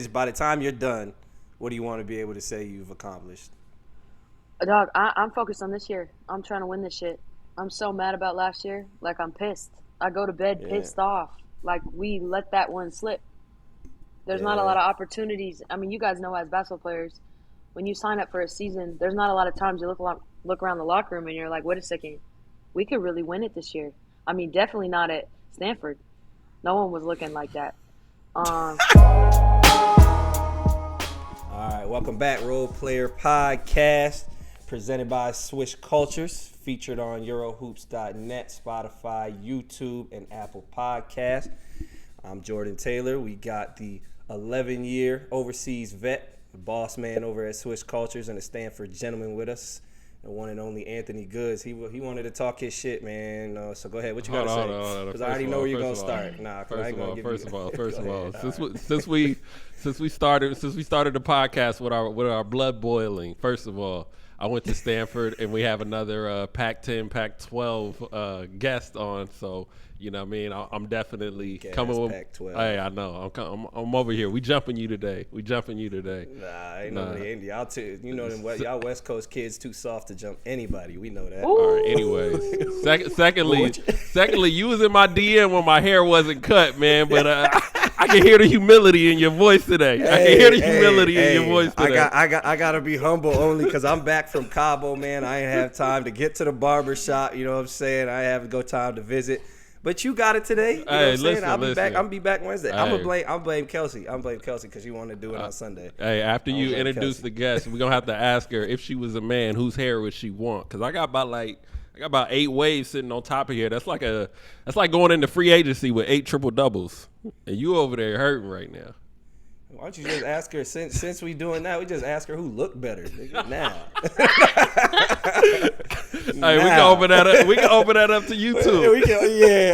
By the time you're done, what do you want to be able to say you've accomplished? Dog, I'm focused on this year. I'm trying to win this shit. I'm so mad about last year. Like, I'm pissed. I go to bed Yeah, pissed off. Like, we let that one slip. There's not a yeah, lot of opportunities. I mean, you guys know as basketball players, when you sign up for a season, there's not a lot of times you look around the locker room and you're like, wait a second, we could really win it this year. I mean, definitely not at Stanford. No one was looking like that. Um, All right, welcome back, Role Player Podcast, presented by Swish Cultures, featured on Eurohoops.net, Spotify, YouTube, and Apple Podcasts. I'm Jordan Taylor. We got the 11-year overseas vet, the boss man over at Swish Cultures, and the Stanford gentleman with us, the one and only Anthony Goods. He wanted to talk his shit, man. So go ahead. What you got to say? Because I already know where you're gonna start. Nah, because I ain't gonna give you. First of all, Right. since we started the podcast with our blood boiling. First of all, I went to Stanford and we have another Pac-10, Pac-12 guest on. So you know what I mean. I'm definitely Gas coming with. Pac-12. Hey, I know. I'm over here. We jumping you today. Nah, ain't nobody in y'all too. You know them. Y'all West Coast kids too soft to jump anybody. We know that. All right. ooh. Anyways, secondly, you was in my DM when my hair wasn't cut, man. But I can hear the humility in your voice today. I can hear the humility in your voice today. I gotta be humble only because I'm back from Cabo, man. I ain't have time to get to the barber shop. You know what I'm saying? I haven't go time to visit. But you got it today. You know what I'm saying? I'll be back. I'm be back Wednesday. Hey. I'm blame Kelsey. I'm blame Kelsey because she wanted to do it on Sunday. Hey, after you blame introduce Kelsey. the guest, we're gonna have to ask her if she was a man, whose hair would she want? Because I got about 8 waves sitting on top of here. That's like going into free agency with 8 triple doubles, and you over there hurting right now. Why don't you just ask her since we doing that? We just ask her who looked better now. Hey, we can open that up. We can open that up to YouTube.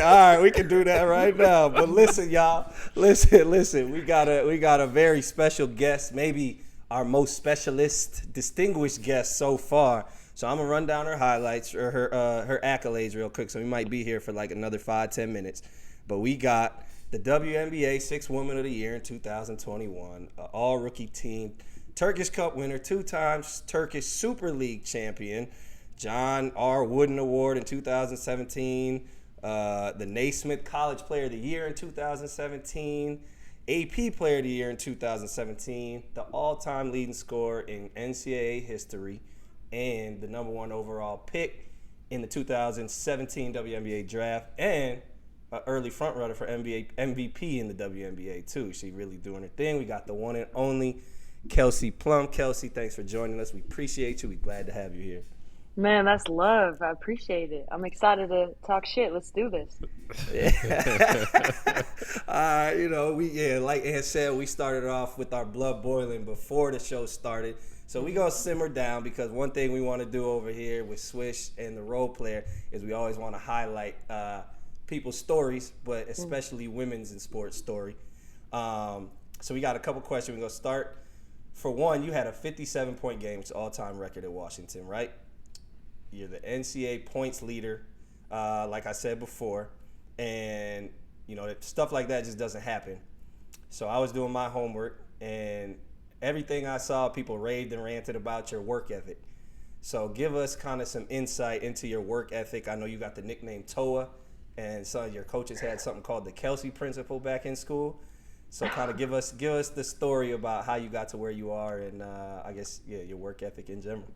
All right, we can do that right now. But listen, y'all, listen. We got a very special guest, maybe our most specialist, distinguished guest so far. So I'm gonna run down her highlights or her accolades real quick. So we might be here for like another 5-10 minutes. But we got the WNBA Sixth Woman of the Year in 2021, all rookie team, Turkish Cup winner, 2 times Turkish Super League champion, John R. Wooden Award in 2017, the Naismith College Player of the Year in 2017, AP Player of the Year in 2017, the all-time leading scorer in NCAA history, and the number 1 overall pick in the 2017 WNBA draft, and an early front runner for MVP in the WNBA too. She really doing her thing. We got the one and only Kelsey Plum. Kelsey, thanks for joining us. We appreciate you. We're glad to have you here. Man, that's love. I appreciate it. I'm excited to talk shit. Let's do this. Like Ann said, we started off with our blood boiling before the show started. So we gonna simmer down because one thing we want to do over here with Swish and the role player is we always want to highlight people's stories, but especially women's in sports story. So we got a couple questions. We're gonna start. For one, you had a 57-point game, which is all-time record at Washington, right? You're the NCAA points leader, like I said before, and stuff like that just doesn't happen. So I was doing my homework, and everything I saw, people raved and ranted about your work ethic. So give us kind of some insight into your work ethic. I know you got the nickname Toa, and some of your coaches had something called the Kelsey Principle back in school. So kind of give us the story about how you got to where you are, and I guess your work ethic in general.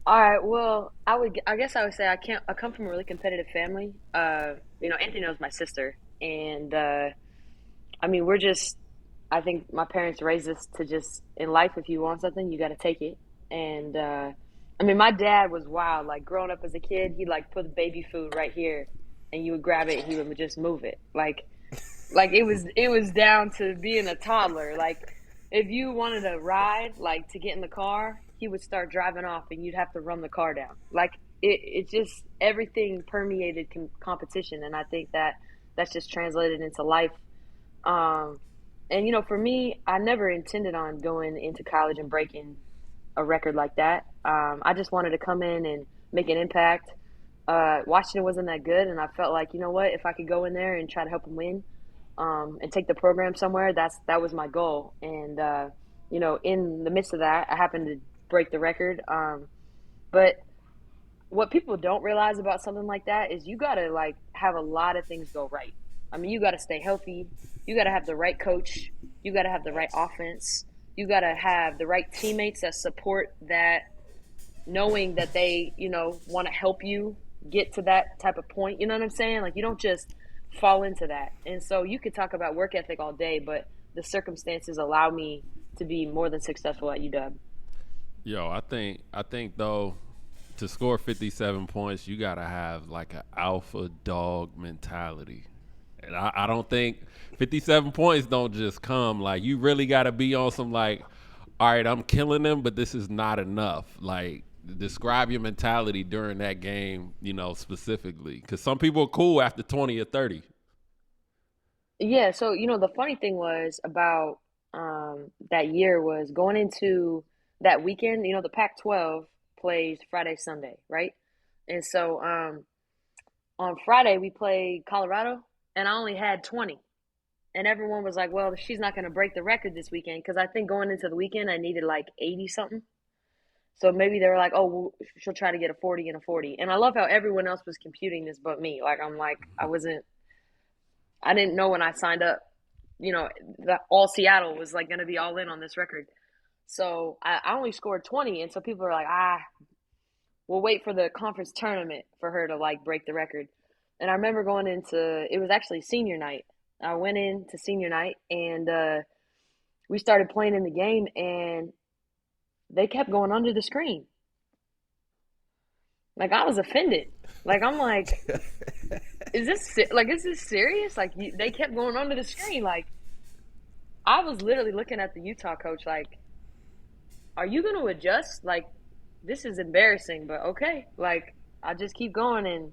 All right. Well, I guess I would say I come from a really competitive family. Anthony knows my sister, and I mean, I think my parents raised us to just in life. If you want something, you got to take it. And I mean, my dad was wild. Like growing up as a kid, he'd like put the baby food right here, and you would grab it, and he would just move it. Like it was down to being a toddler. Like if you wanted to ride, like to get in the car, he would start driving off and you'd have to run the car down. Like it just everything permeated competition, and I think that's just translated into life. Um, and for me, I never intended on going into college and breaking a record like that. I just wanted to come in and make an impact. Washington wasn't that good, and I felt like, you know what, if I could go in there and try to help them win, and take the program somewhere. That was my goal. And in the midst of that, I happened to break the record. But what people don't realize about something like that is you gotta like have a lot of things go right. I mean, you gotta stay healthy. You gotta have the right coach. You gotta have the right offense. You gotta have the right teammates that support that, knowing that they, want to help you get to that type of point. You know what I'm saying? Like, you don't just fall into that. And so you could talk about work ethic all day, but the circumstances allow me to be more than successful at UW. Yo, I think though, to score 57 points, you gotta have like an alpha dog mentality, and I don't think 57 points don't just come. Like, you really gotta be on some like, all right, I'm killing them, but this is not enough. Like, describe your mentality during that game, specifically, because some people are cool after 20 or 30. Yeah, so the funny thing was about that year was going into that weekend. The Pac-12 plays Friday, Sunday, right? And so on Friday we played Colorado, and I only had 20, and everyone was like, "Well, she's not going to break the record this weekend," because I think going into the weekend I needed like 80 something. So maybe they were like, "Oh, well, she'll try to get a 40 and a 40." And I love how everyone else was computing this but me. Like, I'm like, I didn't know when I signed up, that all Seattle was like going to be all in on this record. So I only scored 20. And so people are like, we'll wait for the conference tournament for her to like break the record. And I remember it was actually senior night. I went into senior night, and we started playing in the game, and they kept going under the screen. Like, I was offended. Like, I'm like, is this serious? Like, they kept going under the screen. Like, I was literally looking at the Utah coach like, are you going to adjust? Like, this is embarrassing, but okay. Like, I just keep going, and,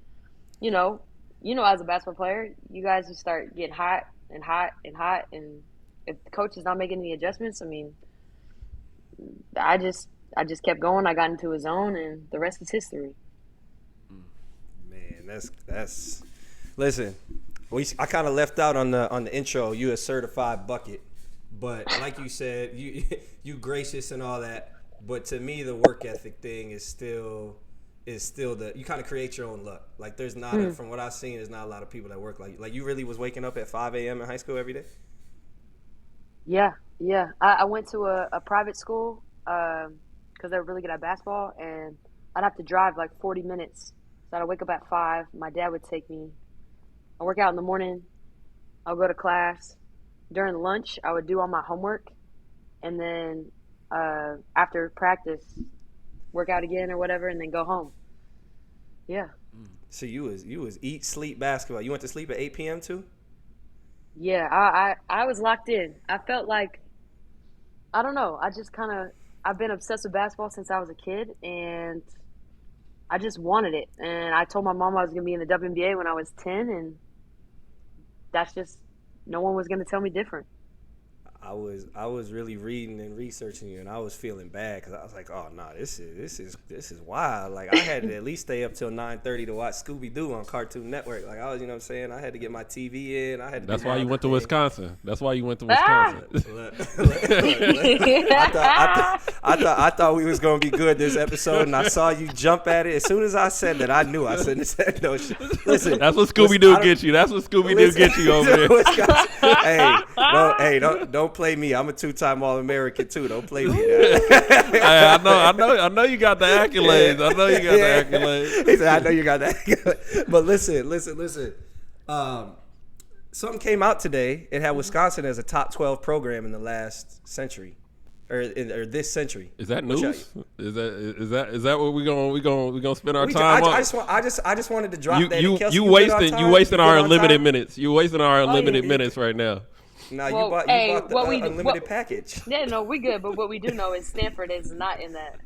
as a basketball player, you guys just start getting hot and hot and hot, and if the coach is not making any adjustments, I mean, I just kept going. I got into a zone, and the rest is history. Man, that's listen. I kind of left out on the intro. You a certified bucket, but like you said, you gracious and all that. But to me, the work ethic thing is still you kind of create your own luck. Like, there's not from what I've seen, there's not a lot of people that work like you really was waking up at 5 a.m. in high school every day. Yeah. I went to a private school because they were really good at basketball, and I'd have to drive like 40 minutes. So I'd wake up at 5. My dad would take me. I work out in the morning. I'll go to class. During lunch, I would do all my homework, and then after practice, work out again or whatever, and then go home. Yeah. So you was eat, sleep, basketball. You went to sleep at 8 p.m. too? Yeah, I was locked in. I felt like, I don't know, I've been obsessed with basketball since I was a kid, and I just wanted it. And I told my mom I was going to be in the WNBA when I was 10, and that's just, no one was going to tell me different. I was really reading and researching you, and I was feeling bad because I was like, oh no, this is wild. Like, I had to at least stay up till 9:30 to watch Scooby Doo on Cartoon Network. Like, I was, you know what I'm saying, I had to get my TV in. That's why you went to Wisconsin. That's why you went to Wisconsin. I thought we was gonna be good this episode, and I saw you jump at it. As soon as I said that, I knew. I said no shit. Listen, that's what Scooby Doo gets you. That's what Scooby Doo gets you over there. Don't play me. I'm a 2-time All-American too. Don't play me. I know you got the accolades. I know you got the accolades. He said, I know you got the accolades. But listen. Something came out today. It had Wisconsin as a top 12 program in the last century, or this century. Is that news? Is that what we gonna spend our time on? I just wanted to drop that. You wasting our unlimited minutes. You wasting our unlimited minutes right now. No, you bought the unlimited package. Yeah, no, we good. But what we do know is Stanford is not in that.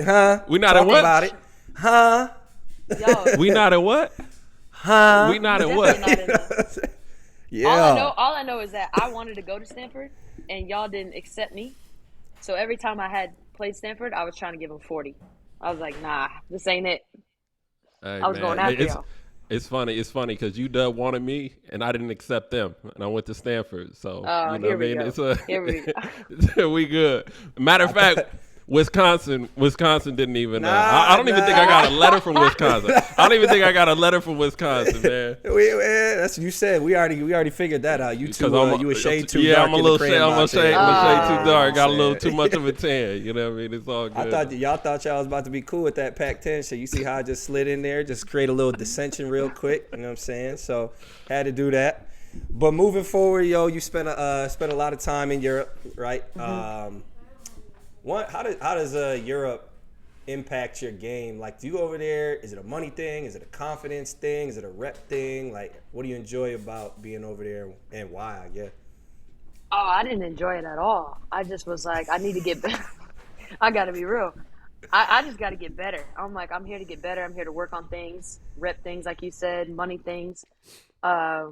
Huh? We not Talk in what? About it. Huh? Yo, we not in what? Huh? We not in what? not in that. Yeah. All I know is that I wanted to go to Stanford, and y'all didn't accept me. So every time I had played Stanford, I was trying to give them 40. I was like, nah, this ain't it. Hey, I was going after y'all. It's funny because UW wanted me and I didn't accept them, and I went to Stanford. So Oh, you know what I here we mean. go. It's a Here we go. we good. Matter of fact, Wisconsin didn't even. Nah, I don't even think I got a letter from Wisconsin. I don't even think I got a letter from Wisconsin, man. That's what you said. We already figured that out. You Because too, you a shade too yeah, dark. I'm a in the little shade. crayon I'm a latte. shade. I'm a shade too dark. Got a Yeah. little too much of a tan. You know what I mean? It's all good. I thought y'all was about to be cool with that Pac-10 shit. You see how I just slid in there, just create a little dissension real quick. You know what I'm saying? So had to do that. But moving forward, yo, you spent a lot of time in Europe, right? Mm-hmm. How does Europe impact your game? Like, do you go over there? Is it a money thing? Is it a confidence thing? Is it a rep thing? Like, what do you enjoy about being over there and why? I guess. Oh, I didn't enjoy it at all. I just was like, I need to get better. I got to be real. I just got to get better. I'm like, I'm here to get better. I'm here to work on things, rep things, like you said, money things. Uh,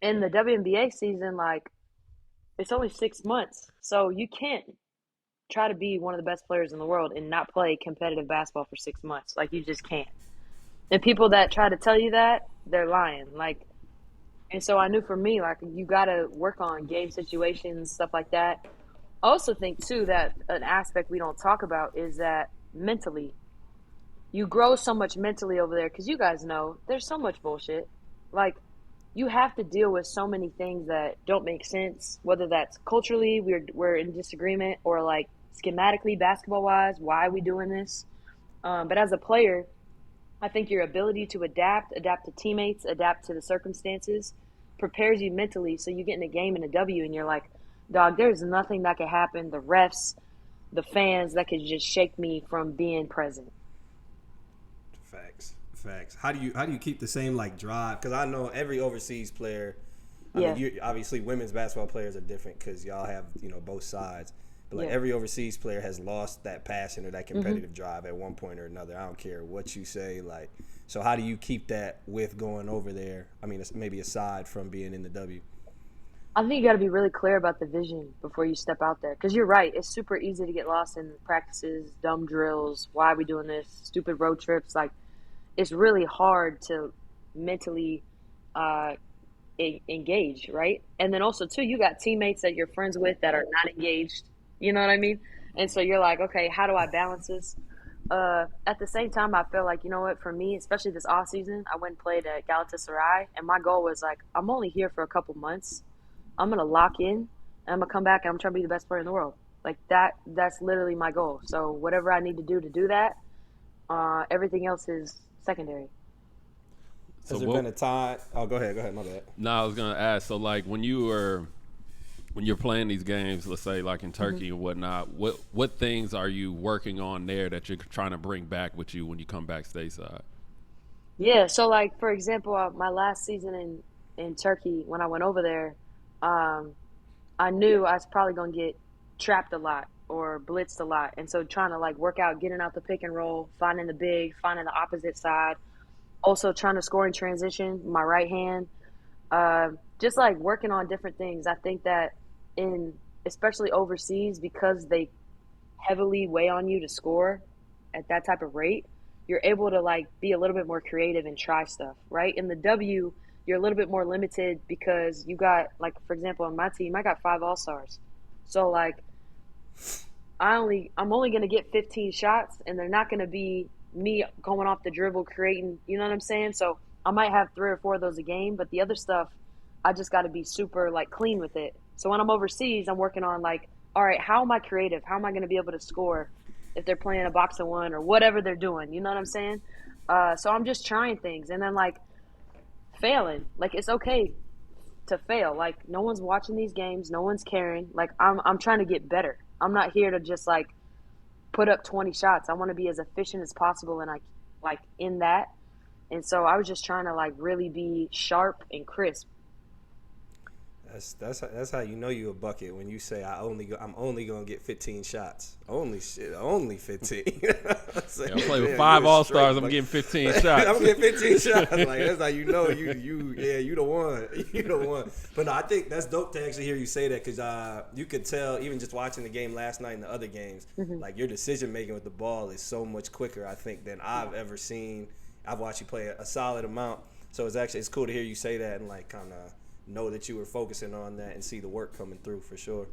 in the WNBA season, like, it's only 6 months. So you can't try to be one of the best players in the world and not play competitive basketball for 6 months. Like, you just can't. And people that try to tell you that, they're lying. Like, and so I knew for me, like, you got to work on game situations, stuff like that. I also think, too, that an aspect we don't talk about is that mentally, you grow so much mentally over there because you guys know there's so much bullshit. Like, you have to deal with so many things that don't make sense, whether that's culturally, we're in disagreement, or like schematically, basketball wise, why are we doing this? But as a player, I think your ability to adapt to teammates, adapt to the circumstances, prepares you mentally. So you get in a game in a W and you're like, dog, there's nothing that could happen. The refs, the fans that could just shake me from being present. Facts. How do you keep the same like drive? Because I know every overseas player. I Yeah. mean, obviously women's basketball players are different because y'all have both sides. But like Yeah. every overseas player has lost that passion or that competitive drive at one point or another. I don't care what you say. Like, so how do you keep that with going over there? I mean, it's maybe aside from being in the W. I think you got to be really clear about the vision before you step out there. Because you're right. It's super easy to get lost in practices, dumb drills. Why are we doing this? Stupid road trips. Like, it's really hard to mentally uh, engage, right? And then also, too, you got teammates that you're friends with that are not engaged. You know what I mean? And so you're like, okay, how do I balance this? At the same time, I feel like, you know what, for me, especially this off season, I went and played at Galatasaray, and my goal was like, I'm only here for a couple months. I'm gonna lock in, and I'm gonna come back, and I'm trying to be the best player in the world. Like that's literally my goal. So whatever I need to do that, everything else is secondary. Has there been a time? Oh, go ahead, my bad. No, I was gonna ask. So, like, when you're playing these games, let's say like in Turkey and whatnot, what things are you working on there that you're trying to bring back with you when you come back stateside? Yeah. So like for example, my last season in Turkey when I went over there, I knew I was probably gonna get trapped a lot or blitzed a lot, and so trying to like work out getting out the pick and roll, finding the big, finding the opposite side. Also trying to score in transition, my right hand. Just like working on different things. I think that especially overseas, because they heavily weigh on you to score at that type of rate, you're able to like be a little bit more creative and try stuff, right? In the W, you're a little bit more limited because you got, like, for example, on my team, I got 5 All-Stars. So like I'm only gonna get 15 shots, and they're not gonna be me going off the dribble, creating, you know what I'm saying? So I might have 3 or 4 of those a game, but the other stuff, I just got to be super like clean with it. So when I'm overseas, I'm working on like, all right, how am I creative? How am I going to be able to score if they're playing a box of one or whatever they're doing? You know what I'm saying? So I'm just trying things, and then like failing. Like, it's okay to fail. Like, no one's watching these games, no one's caring. Like, I'm trying to get better. I'm not here to just like put up 20 shots. I want to be as efficient as possible, and I like in that. And so I was just trying to like really be sharp and crisp. That's how you know you a bucket when you say I'm only gonna get 15 shots. Only 15. I'm playing with 5 All-Stars. I'm getting 15 shots. I'm getting 15 shots. Like, that's how you know you the one. You the one. But no, I think that's dope to actually hear you say that, because you could tell even just watching the game last night and the other games, like your decision making with the ball is so much quicker, I think, than I've ever seen. I've watched you play a solid amount. So it's cool to hear you say that and like kind of know that you were focusing on that and see the work coming through for sure.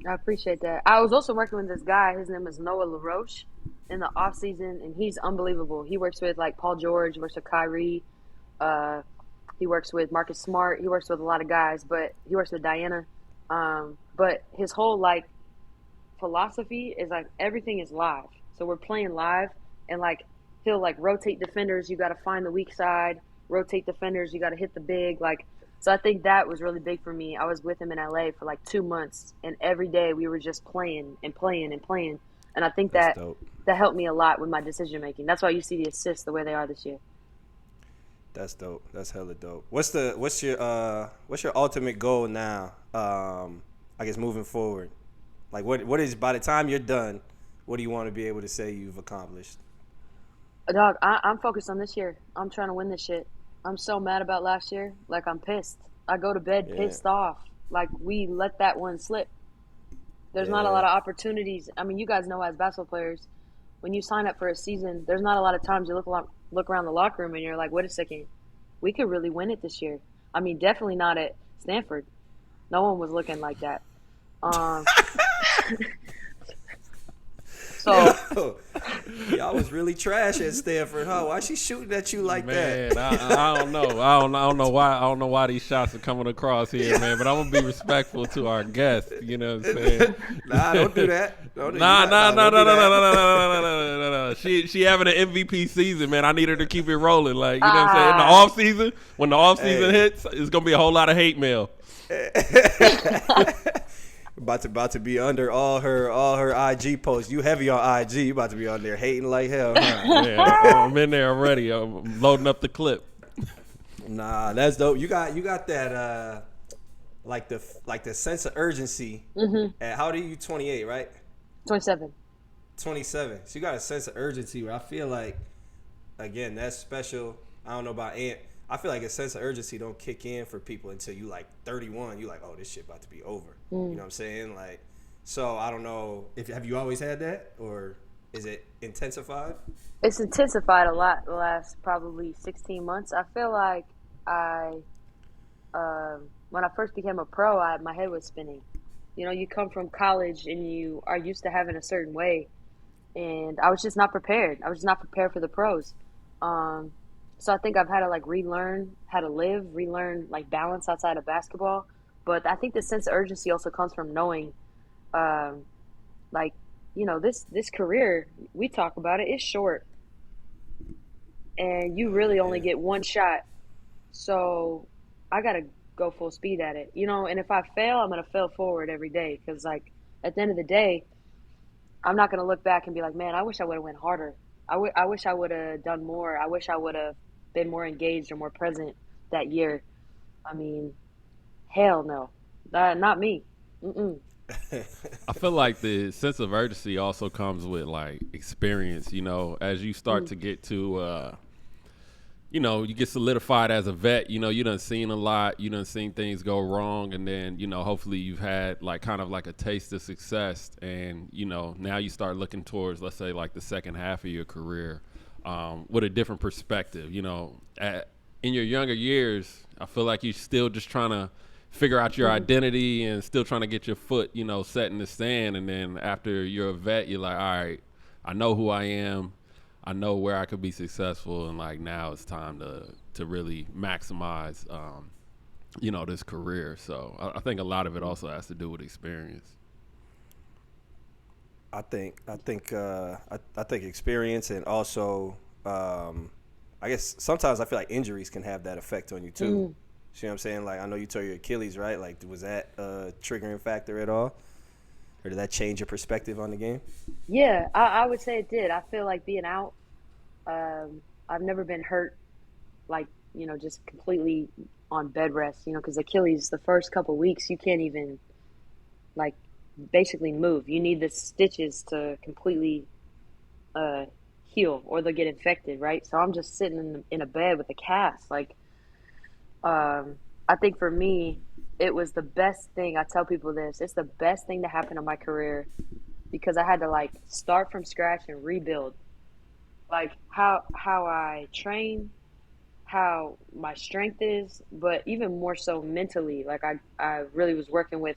I appreciate that. I was also working with this guy. His name is Noah LaRoche in the off season, and he's unbelievable. He works with like Paul George, works with Kyrie. Uh, he works with Marcus Smart. He works with a lot of guys, but he works with Diana. But his whole like philosophy is like everything is live. So we're playing live, and like he'll like rotate defenders. You got to find the weak side. Rotate defenders. You got to hit the big. Like, so I think that was really big for me. I was with him in LA for like 2 months, and every day we were just playing and playing and playing. And I think That's that dope. that helped me a lot with my decision making. That's why you see the assists the way they are this year. That's dope. That's hella dope. What's your ultimate goal now? I guess moving forward. Like what is by the time you're done, what do you want to be able to say you've accomplished? Dog, I'm focused on this year. I'm trying to win this shit. I'm so mad about last year. Like, I'm pissed. I go to bed Yeah. pissed off. Like, we let that one slip. There's not a Yeah. lot of opportunities. I mean, you guys know as basketball players, when you sign up for a season, there's not a lot of times you look around the locker room and you're like, wait a second, we could really win it this year. I mean, definitely not at Stanford. No one was looking like that. Um, so Yo, y'all was really trash at Stanford, huh? Why she shooting at you like Man, that? I don't know. I don't know why. I don't know why these shots are coming across here, man. But I'm gonna be respectful to our guests. You know what I'm saying? Nah, don't do that. Don't do Nah. don't do that. She having an MVP season, man. I need her to keep it rolling. Like, you know what I'm saying? In the off season, when the off season Hey. hits, it's gonna be a whole lot of hate mail. About to be under all her IG posts. You heavy on IG. You about to be on there hating like hell, huh? Man, I'm in there already. I'm loading up the clip. Nah, that's dope. You got that like the sense of urgency. At, how old are you? 28, right? 27. 27. So you got a sense of urgency where I feel like, again, that's special. I don't know about Ant. I feel like a sense of urgency don't kick in for people until you like 31. You like, oh, this shit about to be over. You know what I'm saying? Like, so I don't know if have you always had that or is it intensified? It's intensified a lot the last probably 16 months. I feel like when I first became a pro, my head was spinning. You know, you come from college and you are used to having a certain way, and I was just not prepared. I was just not prepared for the pros. So I think I've had to like relearn how to live, relearn like balance outside of basketball. But I think the sense of urgency also comes from knowing, like, you know, this career, we talk about it, it's short. And you really only get one shot. So I got to go full speed at it, you know, and if I fail, I'm going to fail forward every day. Because, like, at the end of the day, I'm not going to look back and be like, man, I wish I would have went harder. I wish I would have done more. I wish I would have been more engaged or more present that year. I mean, hell no. Not me. Mm-mm. I feel like the sense of urgency also comes with like experience, you know, as you start to get to, you know, you get solidified as a vet, you know, you done seen a lot, you done seen things go wrong. And then, you know, hopefully you've had like kind of like a taste of success. And, you know, now you start looking towards, let's say like the second half of your career with a different perspective, you know, in your younger years, I feel like you're still just trying to figure out your identity and still trying to get your foot, you know, set in the sand. And then after you're a vet, you're like, all right, I know who I am. I know where I could be successful. And like now it's time to really maximize, you know, this career. So I think a lot of it also has to do with experience. I think experience and also I guess sometimes I feel like injuries can have that effect on you too. See what I'm saying? Like, I know you tore your Achilles, right? Like, was that a triggering factor at all? Or did that change your perspective on the game? Yeah, I would say it did. I feel like being out, I've never been hurt, like, you know, just completely on bed rest, you know, because Achilles, the first couple weeks, you can't even, like, basically move. You need the stitches to completely heal or they'll get infected, right? So I'm just sitting in a bed with a cast, like, I think for me, it was the best thing. I tell people this. It's the best thing to happen in my career because I had to like start from scratch and rebuild. Like how I train, how my strength is, but even more so mentally. Like I really was working with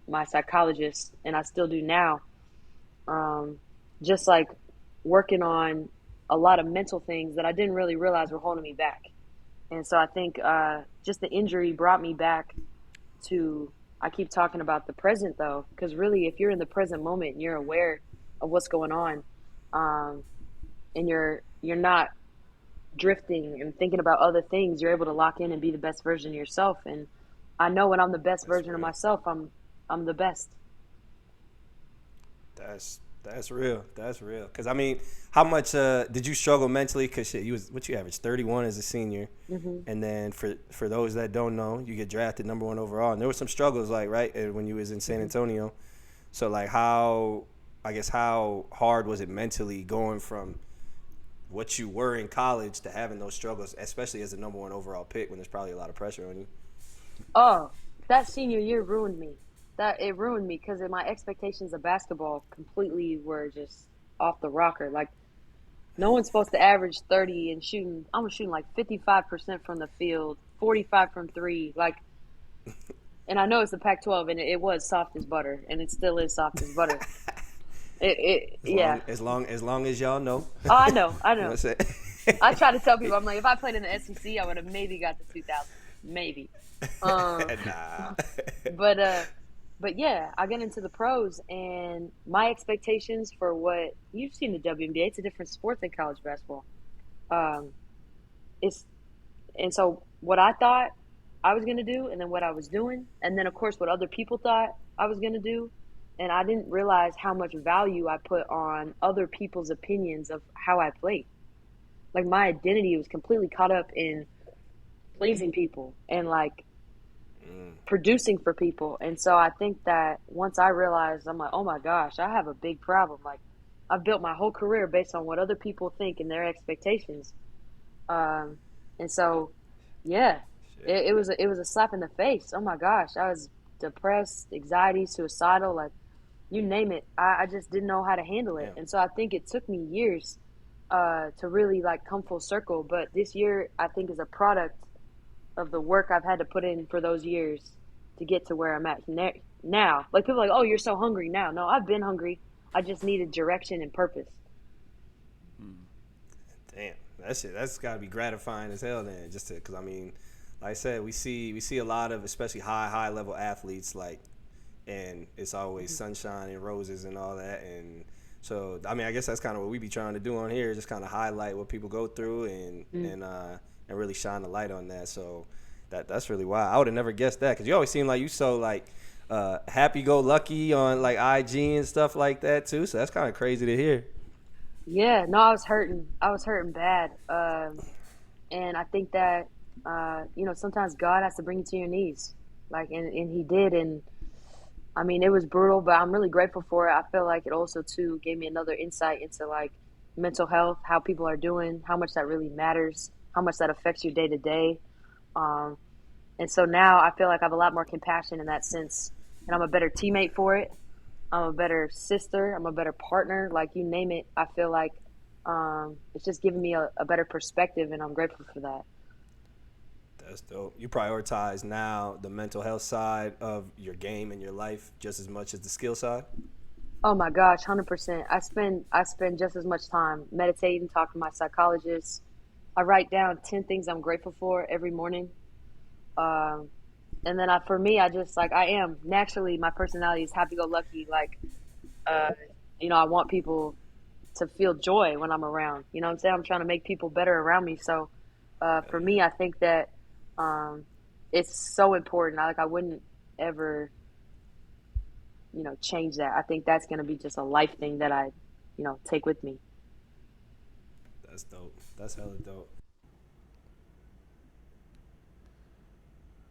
my psychologist, and I still do now. Just like working on a lot of mental things that I didn't really realize were holding me back. And so I think just the injury brought me back to, I keep talking about the present though, because really, if you're in the present moment and you're aware of what's going on, um, and you're not drifting and thinking about other things, you're able to lock in and be the best version of yourself. And I know when I'm the best That's version of real. myself, I'm the best. That's real. That's real. Cause I mean, how much did you struggle mentally? Cause shit, you was what you averaged 31 as a senior, Hmm. and then for those that don't know, you get drafted #1 overall, and there were some struggles like right when you was in San Hmm. Antonio. So like how I guess how hard was it mentally going from what you were in college to having those struggles, especially as a #1 overall pick when there's probably a lot of pressure on you. Oh, that senior year ruined me. That it ruined me because my expectations of basketball completely were just off the rocker. Like no one's supposed to average 30 and shooting. I was shooting like 55% from the field, 45 from three. Like, and I know it's the Pac-12, and it was soft as butter, and it still is soft as butter. Yeah. As long as y'all know. Oh, I know, I You know know. what I'm saying? I try to tell people, I'm like, if I played in the SEC, I would have maybe got the 2000, maybe. Um, Nah. but but yeah, I got into the pros, and my expectations for what you've seen the WNBA, it's a different sport than college basketball. Um, it's and so what I thought I was gonna do, and then what I was doing, and then of course what other people thought I was gonna do, and I didn't realize how much value I put on other people's opinions of how I played. Like my identity was completely caught up in pleasing people and like producing for people. And so I think that once I realized, I'm like, oh my gosh, I have a big problem. Like I've built my whole career based on what other people think and their expectations. Um, and so, yeah, Shit. it was a slap in the face. Oh my gosh, I was depressed, anxiety, suicidal, like you name it. I just didn't know how to handle it. Damn. And so I think it took me years to really like come full circle. But this year, I think is a product of the work I've had to put in for those years to get to where I'm at now. Like people are like, oh, you're so hungry now. No, I've been hungry. I just needed direction and purpose. Damn, that shit. That's got to be gratifying as hell. Then, just to, because I mean, like I said, we see a lot of especially high level athletes like, and it's always sunshine and roses and all that. And so, I mean, I guess that's kind of what we be trying to do on here, just kind of highlight what people go through and really shine the light on that. So that's really wild. I would have never guessed that because you always seem like you so like happy go lucky on like IG and stuff like that too. So that's kind of crazy to hear. Yeah, no, I was hurting. I was hurting bad. And I think that, sometimes God has to bring you to your knees. Like, and he did. And I mean, it was brutal, but I'm really grateful for it. I feel like it also, too, gave me another insight into like mental health, how people are doing, how much that really matters, how much that affects you day to day. Um, and so now I feel like I have a lot more compassion in that sense. And I'm a better teammate for it. I'm a better sister. I'm a better partner. Like you name it. I feel like it's just giving me a better perspective, and I'm grateful for that. That's dope. You prioritize now the mental health side of your game and your life just as much as the skill side. Oh my gosh, 100%. I spend just as much time meditating, talking to my psychologist. I write down 10 things I'm grateful for every morning. Um, and then for me, I just like I am naturally my personality is happy go lucky. Like uh, I want people to feel joy when I'm around. You know what I'm saying? I'm trying to make people better around me. So for me, I think that um, it's so important. I wouldn't ever, change that. I think that's going to be just a life thing that I, take with me. That's dope. That's hella dope.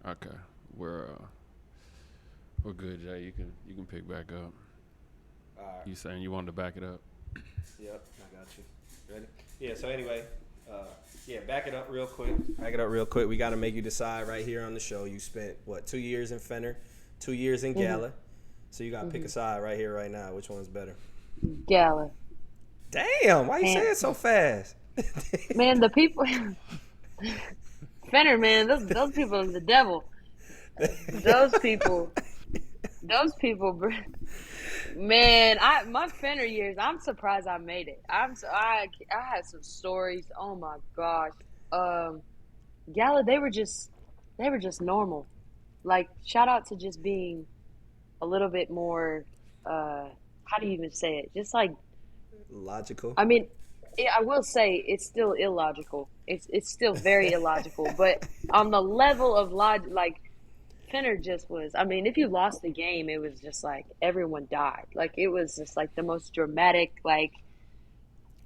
Okay, we're uh, we're good, Jay. You can pick back up. All right. You saying you wanted to back it up? Yep, I got you. Ready? Yeah, so anyway, back it up real quick. Back it up real quick. We got to make you decide right here on the show. You spent, 2 years in Fenner, 2 years in Hmm. Gala. So you got to pick a side right here, right now. Which one's better? Gala. Damn, why you say And it so fast? man, the people Fenner, man, those people are the devil. Those people, those people, man. My Fenner years. I'm surprised I made it. I had some stories. Oh my gosh. Um, Gala, they were just normal. Like shout out to just being a little bit more. How do you even say it? Just like Logical. I mean, I will say it's still illogical. It's still very illogical. But on the level of like Fenner just was. I mean, if you lost the game, it was just like everyone died. Like it was just like the most dramatic. Like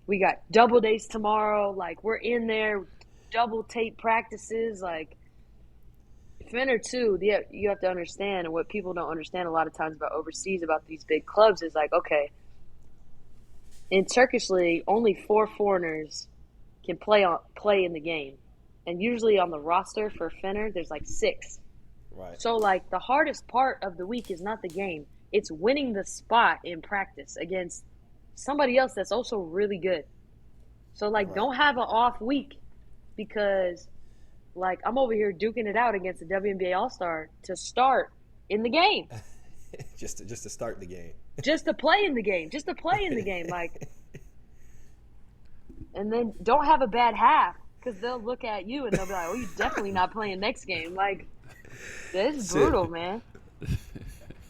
we got double days tomorrow. Like we're in there, double tape practices. Like Fenner too. You have to understand, and what people don't understand a lot of times about overseas about these big clubs is like, okay, in Turkish league, only 4 foreigners can play in the game, and usually on the roster for Fenner, there's like 6. Right. So like the hardest part of the week is not the game; it's winning the spot in practice against somebody else that's also really good. So like, Right. don't have an off week because like I'm over here duking it out against the WNBA All Star to start in the game, Just to start the game. just to play in the game, just to play in the game, like, and then don't have a bad half because they'll look at you and they'll be like, "Oh, you're definitely not playing next game." Like, this is brutal, man.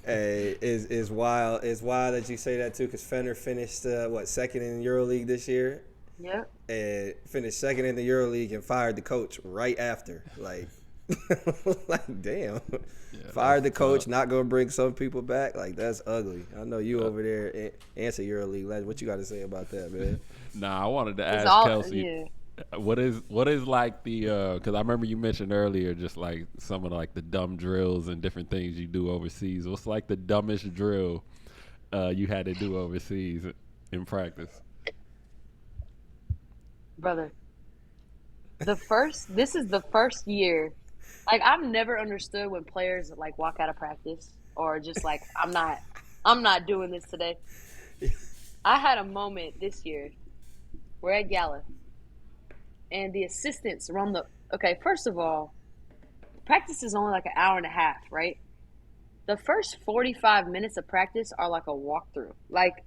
Hey, is wild. It's wild that you say that too, because Fenner finished second in the EuroLeague this year, Yep. and finished second in the EuroLeague and fired the coach right after. Like, like damn, fired the coach. tough. Not gonna bring some people back. Like that's ugly. I know you over there answer EuroLeague. Like, what you got to say about that, man? Nah, I wanted to It's ask all Kelsey. yeah. What is like the because I remember you mentioned earlier just like some of like the dumb drills and different things you do overseas. What's like the dumbest drill you had to do overseas in practice? Brother. This is the first year. Like I've never understood when players like walk out of practice or just like I'm not doing this today. I had a moment this year. We're at Gala and the assistants run the okay, first of all, practice is only like an hour and a half, right? The first 45 minutes of practice are like a walkthrough. Like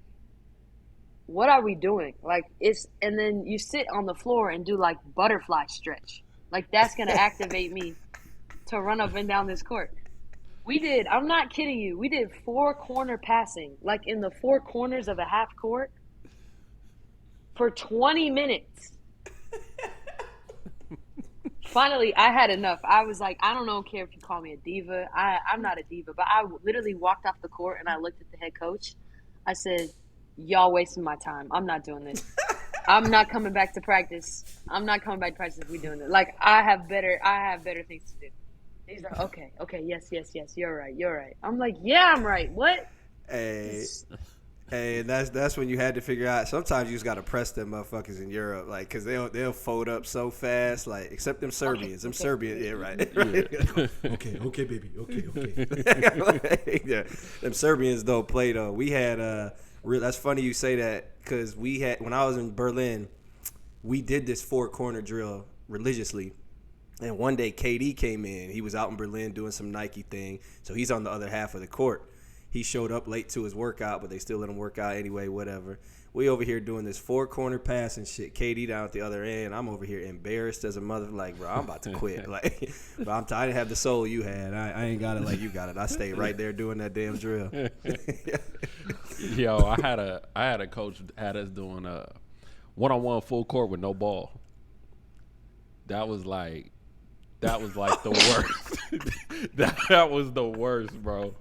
what are we doing? Like it's and then you sit on the floor and do like butterfly stretch. Like that's gonna activate me to run up and down this court. I'm not kidding you, we did 4 corner passing, like in the 4 corners of a half court for 20 minutes. Finally, I had enough. I was like, I don't care if you call me a diva. I'm not a diva, but I literally walked off the court and I looked at the head coach. I said, y'all wasting my time. I'm not doing this. I'm not coming back to practice. I'm not coming back to practice if we're doing this. Like, I have better things to do. He's like, okay, yes, you're right. I'm like, yeah, I'm right. What? Hey, hey, that's when you had to figure out. Sometimes you just gotta press them motherfuckers in Europe, like, cause they'll fold up so fast, like, except them Serbians. Them Serbians, yeah, right. Okay, baby, okay. Yeah, them Serbians don't play though. We had that's funny you say that, cause we had when I was in Berlin, we did this 4 corner drill religiously. And one day KD came in. He was out in Berlin doing some Nike thing, so he's on the other half of the court. He showed up late to his workout, but they still let him work out anyway, whatever. We over here doing this 4 corner pass and shit. KD down at the other end. I'm over here embarrassed as a mother. Like, bro, I'm about to quit. Like, bro, I didn't have the soul you had. I ain't got it like you got it. I stayed right there doing that damn drill. Yo, I had a coach had us doing a one-on-one full court with no ball. That was like the worst. that was the worst, bro.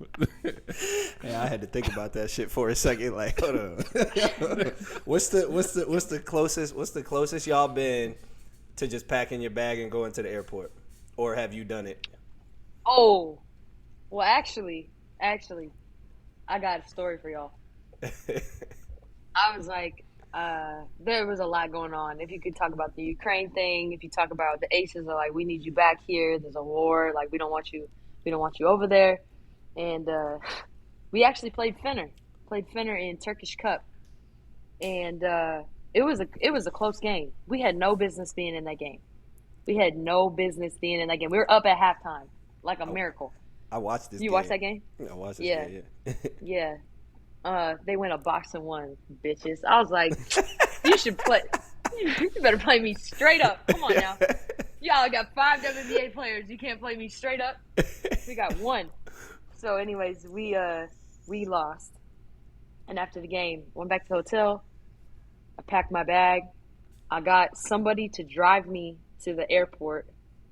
Yeah, I had to think about that shit for a second. Like, hold on. What's the closest y'all been to just packing your bag and going to the airport, or have you done it? Oh, well, actually, I got a story for y'all. I was like, there was a lot going on. If you could talk about the Ukraine thing, if you talk about the Aces are like, we need you back here. There's a war. Like, we don't want you over there. And we actually played Fenner in Turkish Cup, and it was a close game. We had no business being in that game. We had no business being in that game. We were up at halftime, like a miracle. I watched this You game. watched that game? I watched this Yeah, game, yeah. yeah. They went a box and one, bitches. I was like, you should play. You better play me straight up. Come on now. Y'all got 5 WNBA players. You can't play me straight up. We got one. So, anyways, we lost. And after the game, went back to the hotel. I packed my bag. I got somebody to drive me to the airport,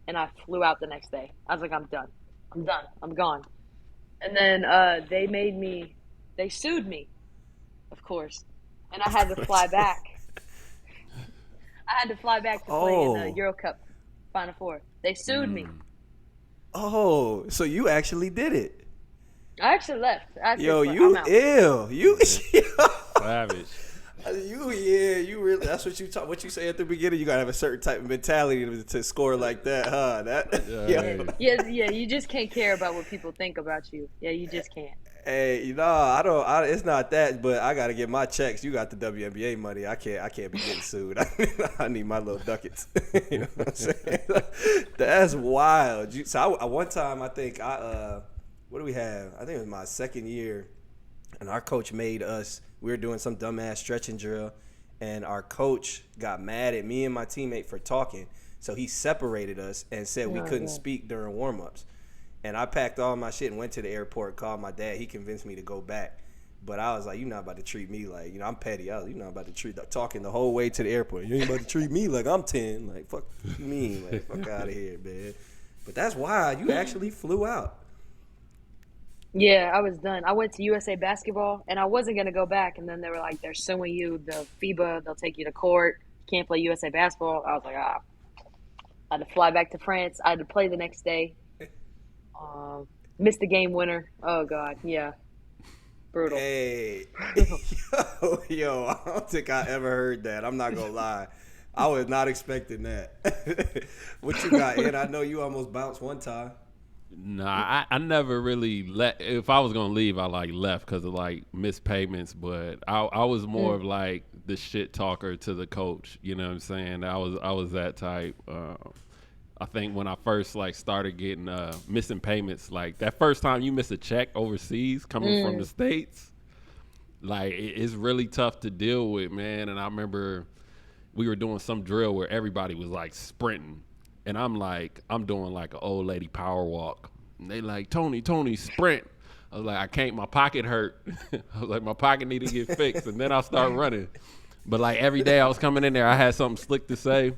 and I flew out the next day. I was like, I'm done. I'm gone. And then they sued me, of course. And I had to fly back. I had to fly back to play in the Euro Cup Final Four. They sued me. Oh, so you actually did it. I actually left. You ill. You Savage. You really. That's what you say at the beginning. You gotta have a certain type of mentality to score like that, huh? Yeah. You just can't care about what people think about you. Yeah, you just can't. Hey, I don't. It's not that, but I gotta get my checks. You got the WNBA money. I can't be getting sued. I need my little ducats. You know what I'm saying? That's wild. So one time, I think what do we have? I think it was my second year, and our coach made us. We were doing some dumbass stretching drill, and our coach got mad at me and my teammate for talking. So he separated us and said we couldn't speak during warm-ups. And I packed all my shit and went to the airport, called my dad. He convinced me to go back. But I was like, you're not about to treat me like, I'm petty. You're not about to treat, talking the whole way to the airport. You ain't about to treat me like I'm 10. Like, fuck you mean? Like, fuck out of here, man. But that's why you actually flew out. Yeah, I was done. I went to USA Basketball, and I wasn't going to go back. And then they were like, they're suing you, the FIBA. They'll take you to court. You can't play USA Basketball. I was like, I had to fly back to France. I had to play the next day. Missed the game winner. Oh, God. Yeah. Brutal. Hey. Yo, I don't think I ever heard that. I'm not going to lie. I was not expecting that. What you got, Ed? I know you almost bounced one time. Nah, I never really if I was gonna leave, I left because of missed payments. But I was more of the shit talker to the coach. You know what I'm saying? I was that type. I think when I first started getting missing payments, that first time you miss a check overseas coming from the States, it's really tough to deal with, man. And I remember we were doing some drill where everybody was sprinting. And I'm doing an old lady power walk. And they Tony, sprint. I was like, I can't, my pocket hurt. I was like, my pocket need to get fixed. And then I'll start running. But every day I was coming in there, I had something slick to say.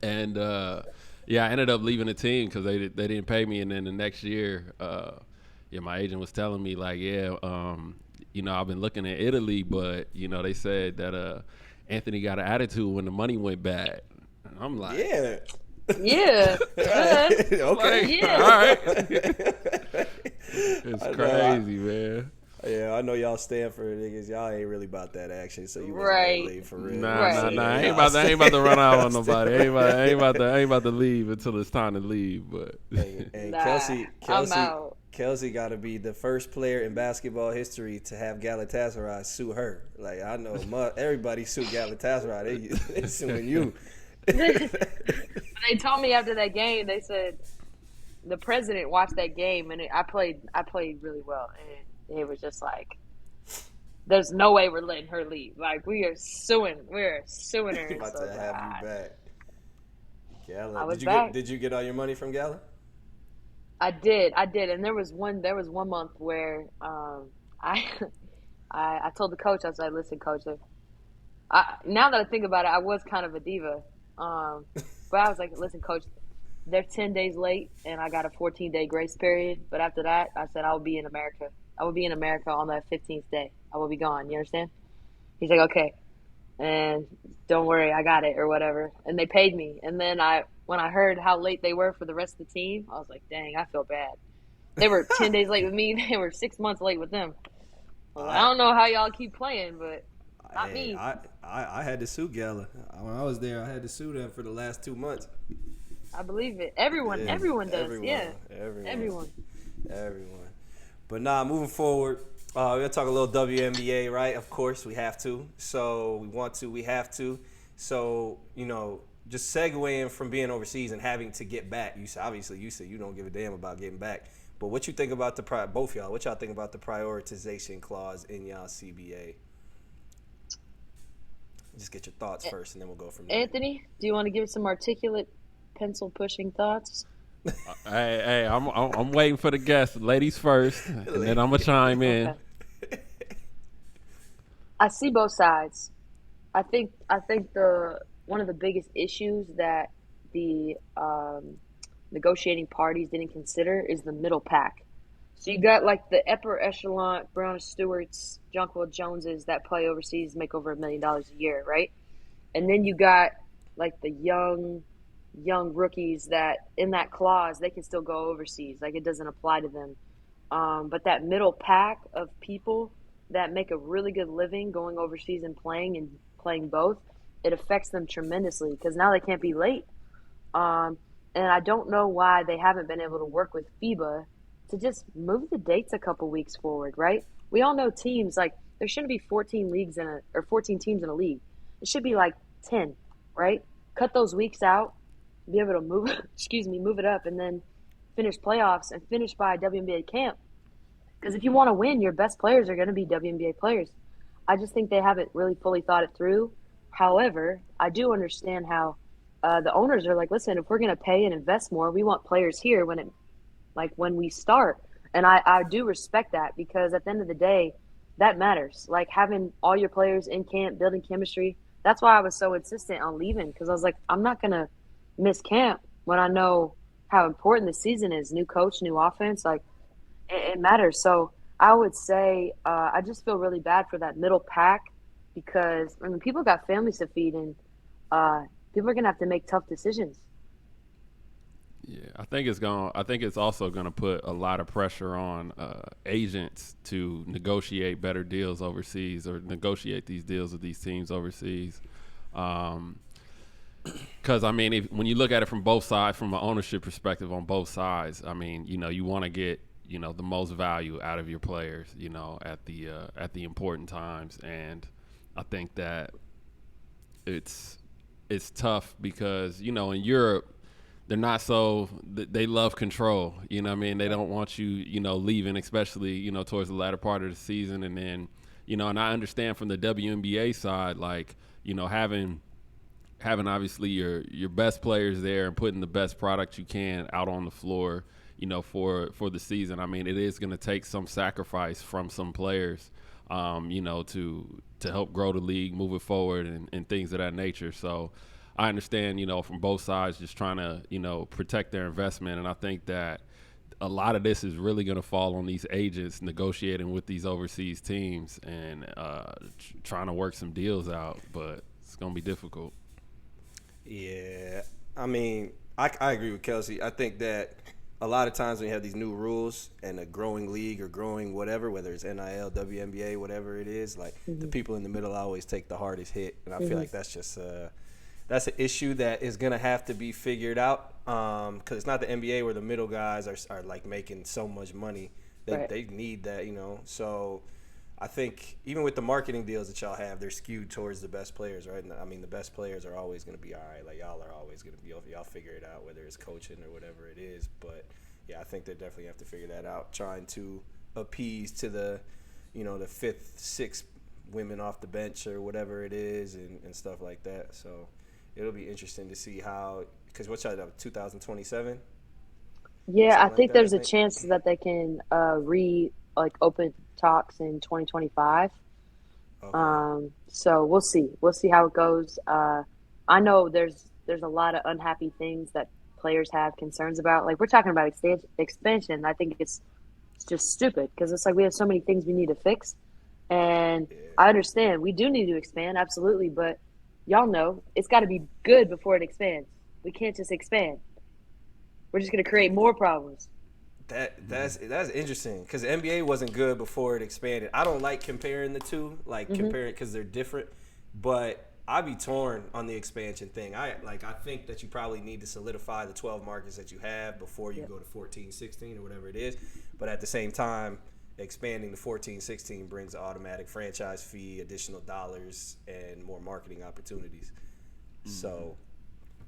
And I ended up leaving the team because they didn't pay me. And then the next year, my agent was telling me I've been looking at Italy, but they said that Anthony got an attitude when the money went bad. And I'm like, yeah. Yeah. Okay. Yeah. All right. It's crazy, man. Yeah, I know y'all Stanford niggas. Y'all ain't really about that action, so you right. Leave for real. Nah. I ain't about to run out on nobody. I ain't about to leave until it's time to leave. But Kelsey got to be the first player in basketball history to have Galatasaray sue her. I know everybody sued Galatasaray. They suing you. They told me after that game, they said the president watched that game, and I played really well, and it was just there's no way we're letting her leave. We're suing her. About to have you back. Gala. I was back. Did you get all your money from Gala? I did, and there was one month where I told the coach, I was like, listen, coach, now that I think about it, I was kind of a diva. But I was like, listen, coach, they're 10 days late, and I got a 14-day grace period. But after that, I said I will be in America. I will be in America on that 15th day. I will be gone. You understand? He's like, okay. And don't worry, I got it or whatever. And they paid me. And then when I heard how late they were for the rest of the team, I was like, dang, I feel bad. They were 10 days late with me. They were 6 months late with them. I don't know how y'all keep playing, but not me. I had to sue Gala. When I was there, I had to sue them for the last 2 months. I believe it. Everyone does. Everyone. But moving forward, we're going to talk a little WNBA, right? Of course, we have to. So we want to, we have to. So, just segueing from being overseas and having to get back. You said you don't give a damn about getting back. But what you think about both y'all? What y'all think about the prioritization clause in y'all CBA? Just get your thoughts first, and then we'll go from there. Anthony, do you want to give some articulate, pencil pushing thoughts? Hey, I'm waiting for the guests. Ladies first, and then I'm gonna chime in. Okay. I see both sides. I think the one of the biggest issues that the negotiating parties didn't consider is the middle pack. So you got like the upper echelon, Brown Stewarts, Jonquil Joneses that play overseas, make over $1 million a year, right? And then you got like the young rookies that in that clause they can still go overseas, like it doesn't apply to them. But that middle pack of people that make a really good living going overseas and playing both, it affects them tremendously because now they can't be late. And I don't know why they haven't been able to work with FIBA to just move the dates a couple weeks forward, right? We all know teams, like there shouldn't be 14 teams in a league. It should be like 10, right? Cut those weeks out, be able to move it up, and then finish playoffs and finish by WNBA camp. Because if you want to win, your best players are going to be WNBA players. I just think they haven't really fully thought it through. However, I do understand how the owners are like, listen, if we're going to pay and invest more, we want players here when we start. And I do respect that because at the end of the day, that matters. Like having all your players in camp, building chemistry. That's why I was so insistent on leaving because I was like, I'm not going to miss camp when I know how important the season is. New coach, new offense, like it matters. So I would say I just feel really bad for that middle pack because people got families to feed and people are going to have to make tough decisions. Yeah, I think it's also gonna put a lot of pressure on agents to negotiate better deals overseas or negotiate these deals with these teams overseas. Because when you look at it from both sides, from an ownership perspective on both sides, you want to get the most value out of your players, at the important times, and I think that it's tough because in Europe. They're not they love control, They don't want you, leaving, especially, towards the latter part of the season. And then, and I understand from the WNBA side, like, having obviously your best players there and putting the best product you can out on the floor, for the season. It is going to take some sacrifice from some players, to help grow the league, move it forward and things of that nature. So, I understand, from both sides just trying to, protect their investment. And I think that a lot of this is really going to fall on these agents negotiating with these overseas teams and trying to work some deals out. But it's going to be difficult. Yeah. I agree with Kelsey. I think that a lot of times when you have these new rules and a growing league or growing whatever, whether it's NIL, WNBA, whatever it is, like the people in the middle always take the hardest hit. And I feel like that's just that's an issue that is going to have to be figured out because it's not the NBA where the middle guys are like making so much money. They need that, So I think even with the marketing deals that y'all have, they're skewed towards the best players, right? And the best players are always going to be all right. Like y'all are always going to be, y'all figure it out, whether it's coaching or whatever it is. But, yeah, I think they definitely have to figure that out, trying to appease to the, the fifth, sixth women off the bench or whatever it is and stuff like that. So it'll be interesting to see how, because what's y'all about 2027? Yeah, I think there's a chance that they can open talks in 2025. Okay. So we'll see. We'll see how it goes. I know there's a lot of unhappy things that players have concerns about. Like we're talking about expansion. I think it's just stupid because it's like we have so many things we need to fix. And I understand we do need to expand, absolutely, but y'all know it's got to be good before it expands. We can't just expand. We're just going to create more problems. That's interesting because the NBA wasn't good before it expanded. I don't like comparing the two, comparing because they're different. But I'd be torn on the expansion thing. I think that you probably need to solidify the 12 markets that you have before you go to 14, 16 or whatever it is. But at the same time, expanding to 14, 16 brings an automatic franchise fee, additional dollars, and more marketing opportunities. So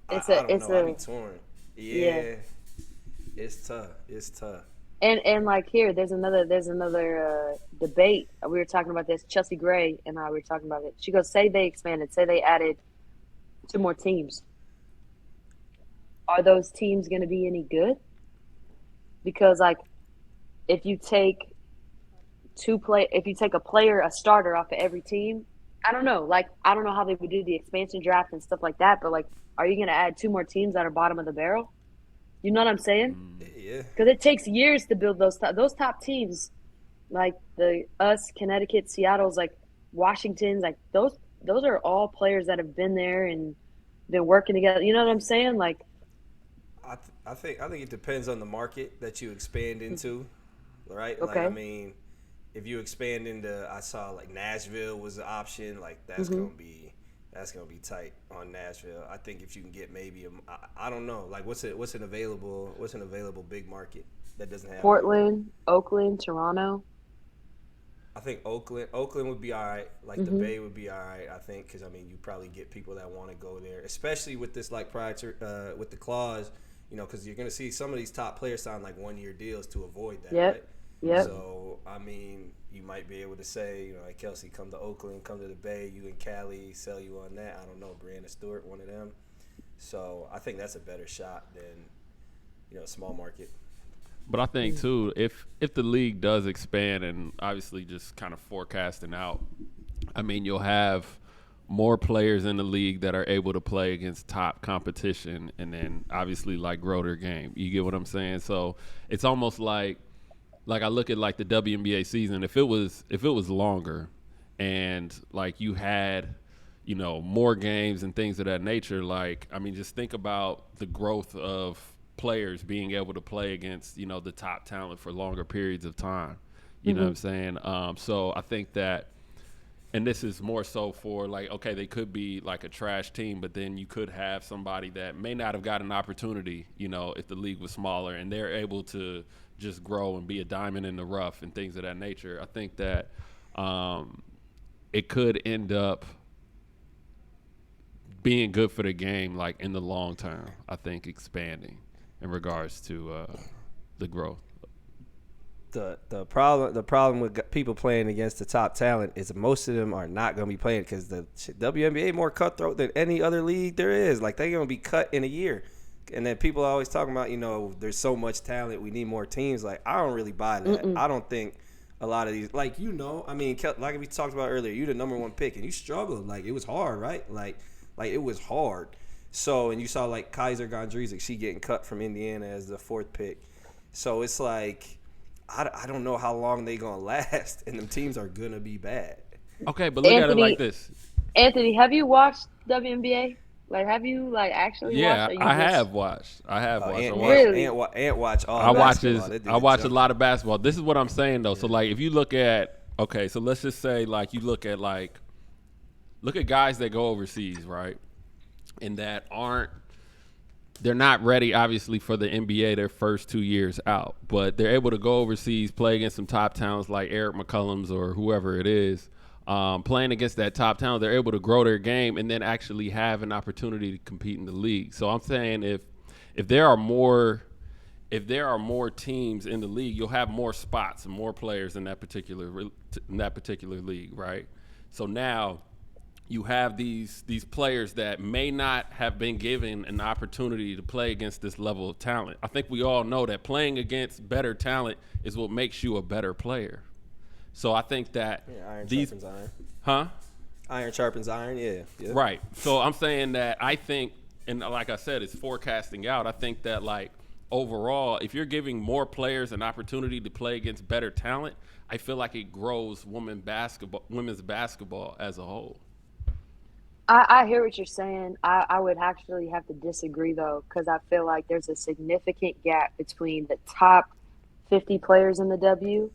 I don't it's know. I'd be a torn. yeah. Yeah, it's tough. It's tough. And like here, there's another debate. We were talking about this. Chelsea Gray and I were talking about it. She goes, "Say they expanded. Say they added two more teams. Are those teams going to be any good? Because like if you take if you take a player, a starter off of every team, I don't know. Like I don't know how they would do the expansion draft and stuff like that. But like, are you going to add two more teams that are bottom of the barrel? You know what I'm saying? Yeah. Because it takes years to build those top teams, like the us, Connecticut, Seattle's, like Washington's, like those are all players that have been there and been working together. You know what I'm saying? Like, I think it depends on the market that you expand into, right? Like I okay, mean, if you expand into, I saw like Nashville was an option. Like hmm that's gonna be tight on Nashville. I think if you can get maybe I don't know, like what's an available big market that doesn't have like Portland, Oakland, Toronto. I think Oakland would be all right. Like the hmm Bay would be all right. I think because I mean you probably get people that want to go there, especially with this like prior to with the clause, because you're gonna see some of these top players sign like 1 year deals to avoid that, right? Yep, yep. So I mean you might be able to say like Kelsey, come to Oakland, come to the Bay, you and Cali, sell you on that. I don't know, Brianna Stewart, one of them. So I think that's a better shot than small market. But I think too, if the league does expand and obviously just kind of forecasting out, I mean you'll have more players in the league that are able to play against top competition, and then obviously like grow their game. You get what I'm saying? So it's almost like I look at like the WNBA season. If it was longer, and like you had more games and things of that nature, like I mean just think about the growth of players being able to play against the top talent for longer periods of time. You know what hmm I'm saying? So I think that, and this is more so for like, okay, they could be like a trash team, but then you could have somebody that may not have got an opportunity, if the league was smaller, and they're able to just grow and be a diamond in the rough and things of that nature. I think that it could end up being good for the game, like in the long term. I think expanding in regards to the growth. The problem with people playing against the top talent is most of them are not going to be playing because the WNBA more cutthroat than any other league there is. Like they're going to be cut in a year, and then people are always talking about there's so much talent, we need more teams. Like I don't really buy that. Mm-mm. I don't think a lot of these I mean like we talked about earlier, you the number one pick and you struggled. Like it was hard, right? Like it was hard. So, and you saw like Kaiser Gondrezick, she getting cut from Indiana as the fourth pick. So it's like, I don't know how long they gonna last, and them teams are gonna be bad. Okay, but look at it like Anthony, this. Anthony, have you watched WNBA? Like, have you like actually watched? Yeah, Or you I just have watched. I have watched. I Ant, watched. Ant, really? Ant watch all I watch basketball. They did I a watch a job. lot of basketball. This is what I'm saying though. So like, if you look at so let's just say like you look at guys that go overseas, right, and that they're not ready, obviously, for the NBA their first 2 years out, but they're able to go overseas, play against some top talents like Eric McCollum's or whoever it is. Playing against that top talent, they're able to grow their game and then actually have an opportunity to compete in the league. So I'm saying if there are more teams in the league, you'll have more spots and more players in that particular league, right? So now you have these players that may not have been given an opportunity to play against this level of talent. I think we all know that playing against better talent is what makes you a better player. So I think that Iron these, sharpens iron. huh? Iron sharpens iron. Yeah. Right. So I'm saying that I think, and like I said, it's forecasting out. I think that like overall, if you're giving more players an opportunity to play against better talent, I feel like it grows women's basketball as a whole. I hear what you're saying. I would actually have to disagree though, because I feel like there's a significant gap between the top 50 players in the W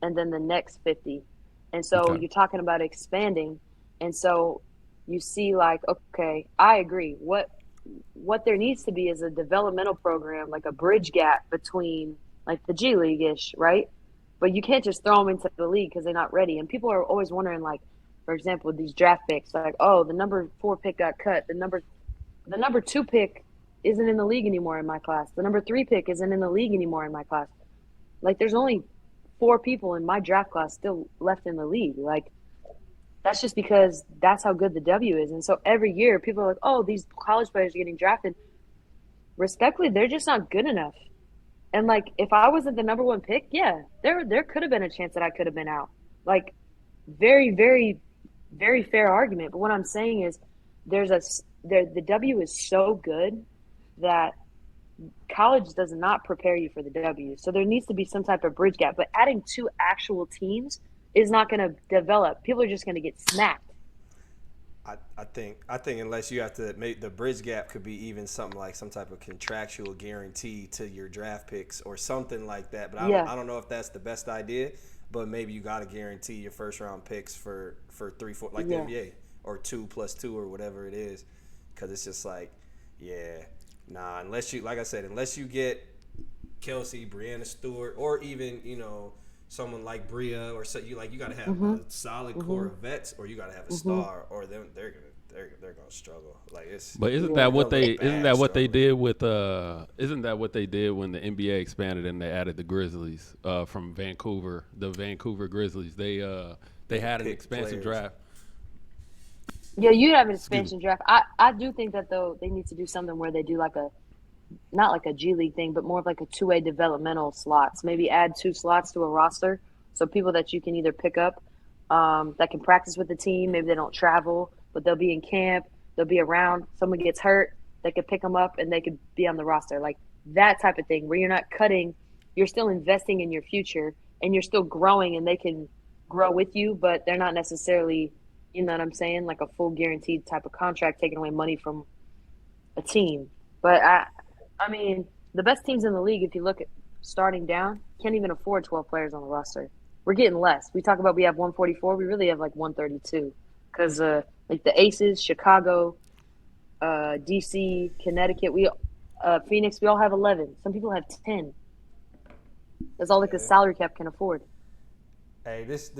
and then the next 50. And so Okay. you're talking about expanding. And so you see like, okay, I agree. What there needs to be is a developmental program, like a bridge gap between like the G League-ish, right? But you can't just throw them into the league because they're not ready. And people are always wondering, like, for example, these draft picks, like, oh, the number 4 pick got cut, the number The number 2 pick isn't in the league anymore in my class. The number 3 pick isn't in the league anymore in my class. Like, there's only 4 people in my draft class still left in the league. Like, that's just because that's how good the W is. And so every year, people are like, oh, these college players are getting drafted. Respectfully, they're just not good enough. And, like, if I wasn't the number 1 pick, yeah, there could have been a chance that I could have been out. Like, very, very, very fair argument. But what I'm saying is the W is so good that college does not prepare you for the W. So there needs to be some type of bridge gap. But adding 2 actual teams is not going to develop. People are just going to get smacked. I think unless you have to make the bridge gap could be even something like some type of contractual guarantee to your draft picks or something like that. But I don't know if that's the best idea. But maybe you got to guarantee your first round picks for 3, 4 like the NBA or 2 plus 2 or whatever it is, because it's just like, unless you, like I said, unless you get Kelsey, Brianna Stewart, or even someone like Bria, or so you got to have a solid core of vets, or you got to have a star, or they're gonna struggle. Like it's. But isn't that what they did with isn't that what they did when the NBA expanded and they added the Grizzlies from Vancouver, the Vancouver Grizzlies? They had an expansive draft. Yeah, you have an expansion draft. I do think that though they need to do something where they do like not like a G League thing, but more of like a 2-way developmental slots. Maybe add 2 slots to a roster, so people that you can either pick up that can practice with the team. Maybe they don't travel, but they'll be in camp. They'll be around. Someone gets hurt, they could pick them up and they could be on the roster. Like that type of thing where you're not cutting, you're still investing in your future and you're still growing and they can grow with you, but they're not necessarily, you know what I'm saying, like a full guaranteed type of contract taking away money from a team. But I mean, the best teams in the league, if you look at starting down, can't even afford 12 players on the roster. We're getting less. We talk about we have 144. We really have like 132 because like the Aces, Chicago, DC, Connecticut, Phoenix, we all have 11. Some people have 10. That's all like the salary cap can afford. Hey, this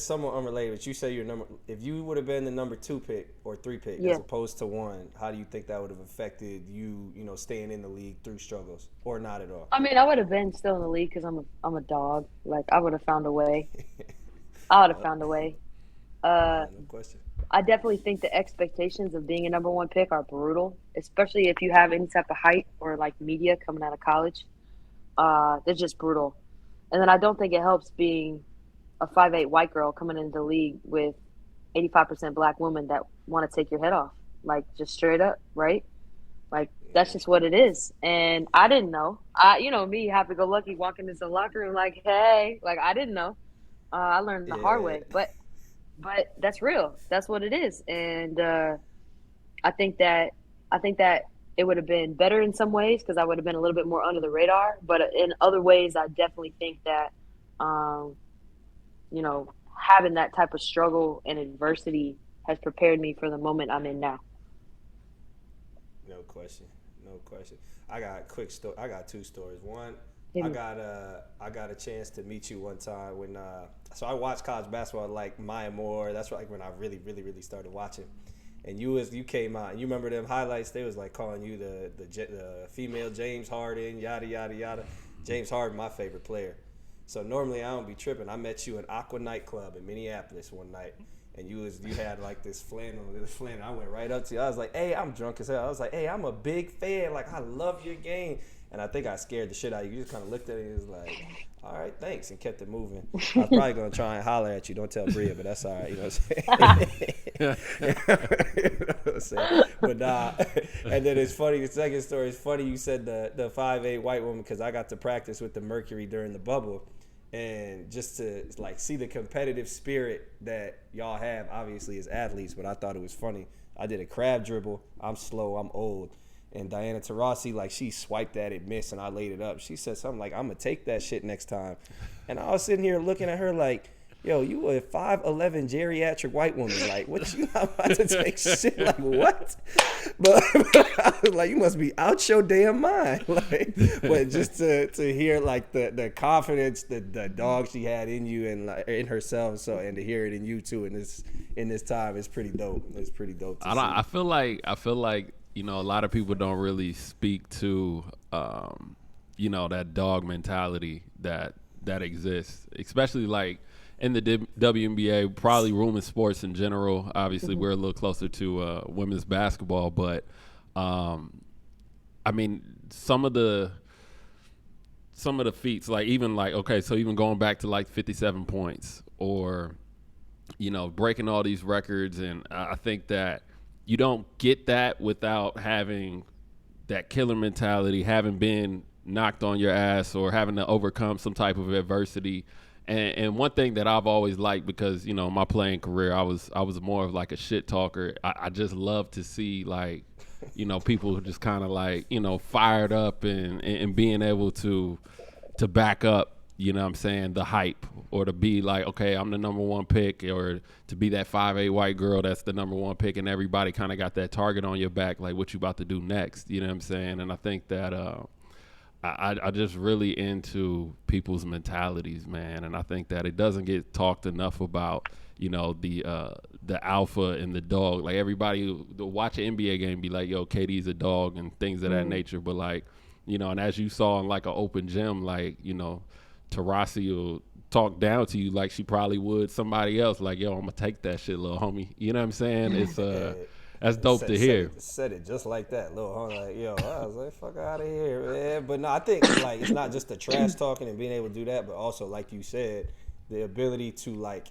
somewhat unrelated. But you say your number. If you would have been the number 2 pick or 3 pick as opposed to 1, how do you think that would have affected you? Staying in the league through struggles, or not at all? I mean, I would have been still in the league because I'm a dog. Like I would have found a way. I would have found a way. No question. I definitely think the expectations of being a number 1 pick are brutal, especially if you have any type of hype or like media coming out of college. They're just brutal. And then I don't think it helps being a 5'8" white girl coming into the league with 85% black women that want to take your head off. Like just straight up, right? Like that's just what it is. And I didn't know. Me, happy go lucky, walking into the locker room like, hey, like I didn't know. I learned the hard way. But that's real. That's what it is. And I think that it would have been better in some ways because I would have been a little bit more under the radar. But in other ways, I definitely think that, having that type of struggle and adversity has prepared me for the moment I'm in now. No question. I got a quick story. I got 2 stories. One, I got a chance to meet you one time when so I watched college basketball like Maya Moore. That's like when I really, really, really started watching. And you came out. And you remember them highlights? They was like calling you the female James Harden, yada yada yada. James Harden, my favorite player. So normally I don't be tripping. I met you at Aqua nightclub in Minneapolis one night, and you had like this flannel. I went right up to you. I was like, "Hey, I'm drunk as hell." I was like, "Hey, I'm a big fan. Like, I love your game." And I think I scared the shit out of you. You just kind of looked at it and was like, "All right, thanks," and kept it moving. I was probably gonna try and holler at you. Don't tell Bria, but that's all right. You know what I'm saying? You know what I'm saying? But and then it's funny. The second story is funny. You said the 5'8" white woman because I got to practice with the Mercury during the bubble. And just to like see the competitive spirit that y'all have, obviously as athletes, but I thought it was funny. I did a crab dribble. I'm slow. I'm old. And Diana Taurasi, like she swiped at it, missed, and I laid it up. She said something like, "I'm gonna take that shit next time." And I was sitting here looking at her like, yo, you a 5'11" geriatric white woman. Like, what you not about to take shit? Like, what? But I was like, you must be out your damn mind. Like, but just to hear like the confidence, the dog she had in you and like in herself, so and to hear it in you too in this time, it's pretty dope. It's pretty dope to see. I feel like you know, a lot of people don't really speak to you know, that dog mentality that exists, especially like in the WNBA, probably women's sports in general. Obviously, we're a little closer to women's basketball, but I mean, some of the feats, like even like, okay, so even going back to like 57 points or, you know, breaking all these records. And I think that you don't get that without having that killer mentality, having been knocked on your ass or having to overcome some type of adversity. And one thing that I've always liked, because, you know, my playing career, I was more of like a shit talker. I just love to see, like, you know, people just kind of like, you know, fired up and being able to back up, you know what I'm saying, the hype, or to be like, okay, I'm the number one pick, or to be that 5'8" white girl that's the number one pick, and everybody kind of got that target on your back, like what you about to do next, you know what I'm saying? And I think that I just really into people's mentalities, man, and I think that it doesn't get talked enough about, you know, the alpha and the dog. Like, everybody who watch an NBA game be like, yo, KD's a dog and things of that nature, but like, you know, and as you saw in like an open gym, like, you know, Tarasi will talk down to you like she probably would somebody else, like, yo, I'm gonna take that shit, little homie, you know what I'm saying? It's that's dope to hear. Said it just like that, little homie. Like, yo, I was like, fuck out of here, man. But no, I think like it's not just the trash talking and being able to do that, but also, like you said, the ability to like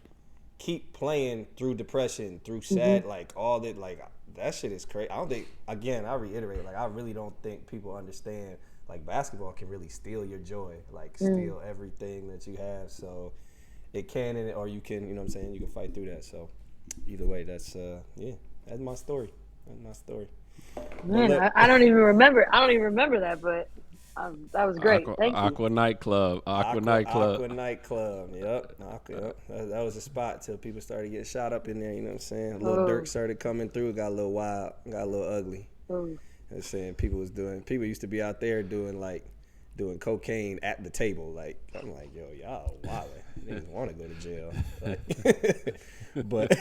keep playing through depression, through sad, like all that, like that shit is crazy. I don't think, again, I reiterate, like I really don't think people understand, like basketball can really steal your joy, like steal everything that you have. So it can, or you can, you know what I'm saying, you can fight through that. So either way, that's that's my story. That's my story. Man, I don't even remember. I don't even remember that, but that was great. Thank you. Aqua Nightclub. Aqua Nightclub. Yep. That was a spot till people started getting shot up in there. You know what I'm saying? A little Dirk started coming through. Got a little wild. Got a little ugly. I'm saying people used to be out there doing cocaine at the table. Like, I'm like, yo, y'all wildin'. Niggas want to go to jail. Like, but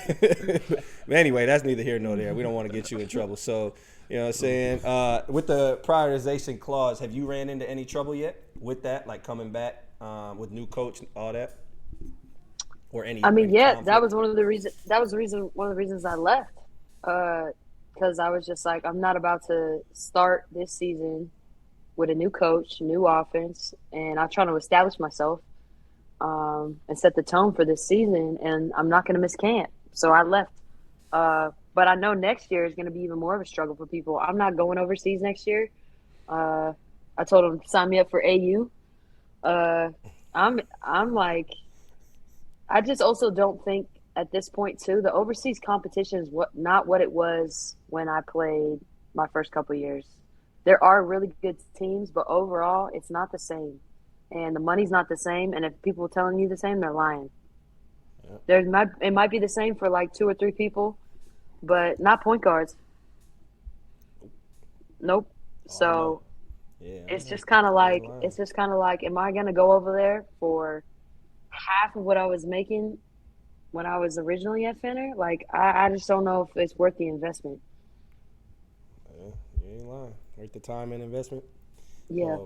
anyway, that's neither here nor there. We don't want to get you in trouble. So, you know what I'm saying? With the prioritization clause, have you ran into any trouble yet with that? Like coming back with new coach, all that? Or any? I mean, any yeah, conflict? that was one of the reasons I left. Because I was just like, I'm not about to start this season with a new coach, new offense, and I'm trying to establish myself and set the tone for this season, and I'm not going to miss camp. So I left. But I know next year is going to be even more of a struggle for people. I'm not going overseas next year. I told them to sign me up for AU. I'm like, I just also don't think at this point too, the overseas competition is not what it was when I played my first couple of years. There are really good teams, but overall, it's not the same, and the money's not the same. And if people are telling you the same, they're lying. Yep. It might be the same for like 2 or 3 people, but not point guards. Nope. So it's just kind of like am I gonna go over there for half of what I was making when I was originally at Fenner? Like, I just don't know if it's worth the investment. Yeah, you ain't lying. Worth the time and investment. Yeah.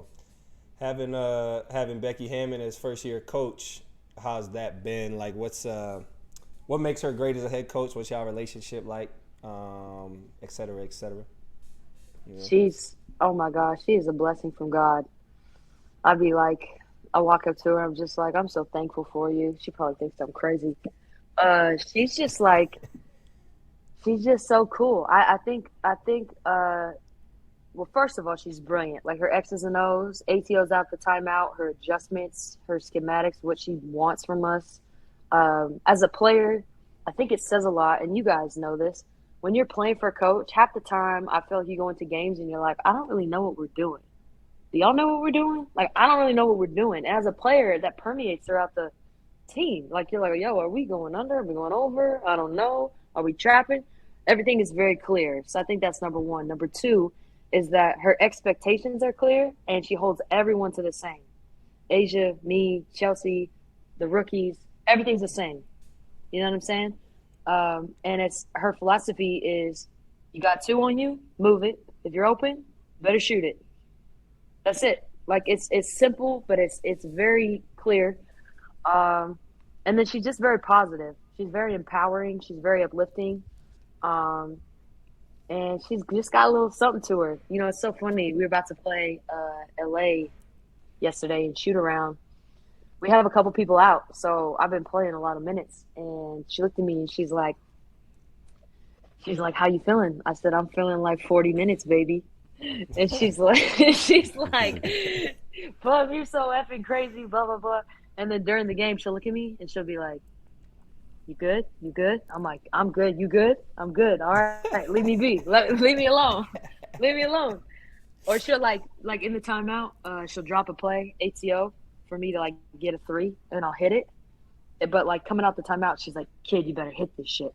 Having Becky Hammon as first year coach, how's that been? Like, what makes her great as a head coach? What's y'all relationship like? Et cetera, et cetera. Yeah. Oh my gosh, she is a blessing from God. I walk up to her, I'm just like, I'm so thankful for you. She probably thinks I'm crazy. She's just so cool. I think, well, first of all, she's brilliant. Like, her X's and O's, ATO's out the timeout, her adjustments, her schematics, what she wants from us. As a player, I think it says a lot, and you guys know this. When you're playing for a coach, half the time I feel like you go into games and you're like, I don't really know what we're doing. Do y'all know what we're doing? Like, I don't really know what we're doing. And as a player, that permeates throughout the team. Like, you're like, yo, are we going under? Are we going over? I don't know. Are we trapping? Everything is very clear. So I think that's number one. Number two is that her expectations are clear and she holds everyone to the same. Asia, me, Chelsea, the rookies, everything's the same. You know what I'm saying? And it's her philosophy is you got two on you, move it. If you're open, better shoot it. That's it. Like it's simple, but it's very clear. And then she's just very positive. She's very empowering. She's very uplifting. And she's just got a little something to her. You know, it's so funny. We were about to play LA yesterday and shoot around. We have a couple people out, so I've been playing a lot of minutes. And she looked at me and she's like, "How you feeling?" I said, "I'm feeling like 40 minutes, baby." And she's like, "Plum, you're so effing crazy, blah blah blah." And then during the game, she'll look at me and she'll be like, "You good? You good?" I'm like, "I'm good. You good? I'm good. All right, leave me be. Leave me alone. Leave me alone." Or she'll like in the timeout, she'll drop a play, ATO, for me to like get a three, and I'll hit it. But like coming out the timeout, she's like, "Kid, you better hit this shit."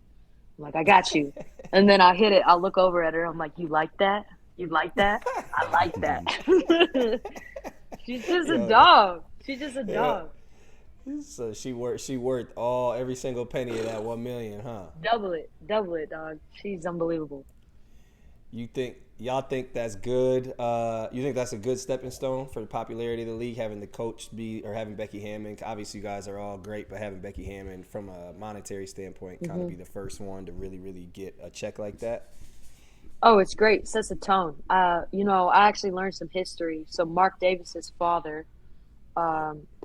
I'm like, "I got you." And then I hit it. I'll look over at her. I'm like, "You like that? You like that? I like that." She's just a dog. She's just a dog. So she worth every single penny of that 1 million, huh? Double it, dog. She's unbelievable. Y'all think that's good? You think that's a good stepping stone for the popularity of the league, having the coach having Becky Hammon? Obviously, you guys are all great, but having Becky Hammon from a monetary standpoint kind of be the first one to really, really get a check like that. Oh, it's great. It sets a tone. You know, I actually learned some history. So Mark Davis's father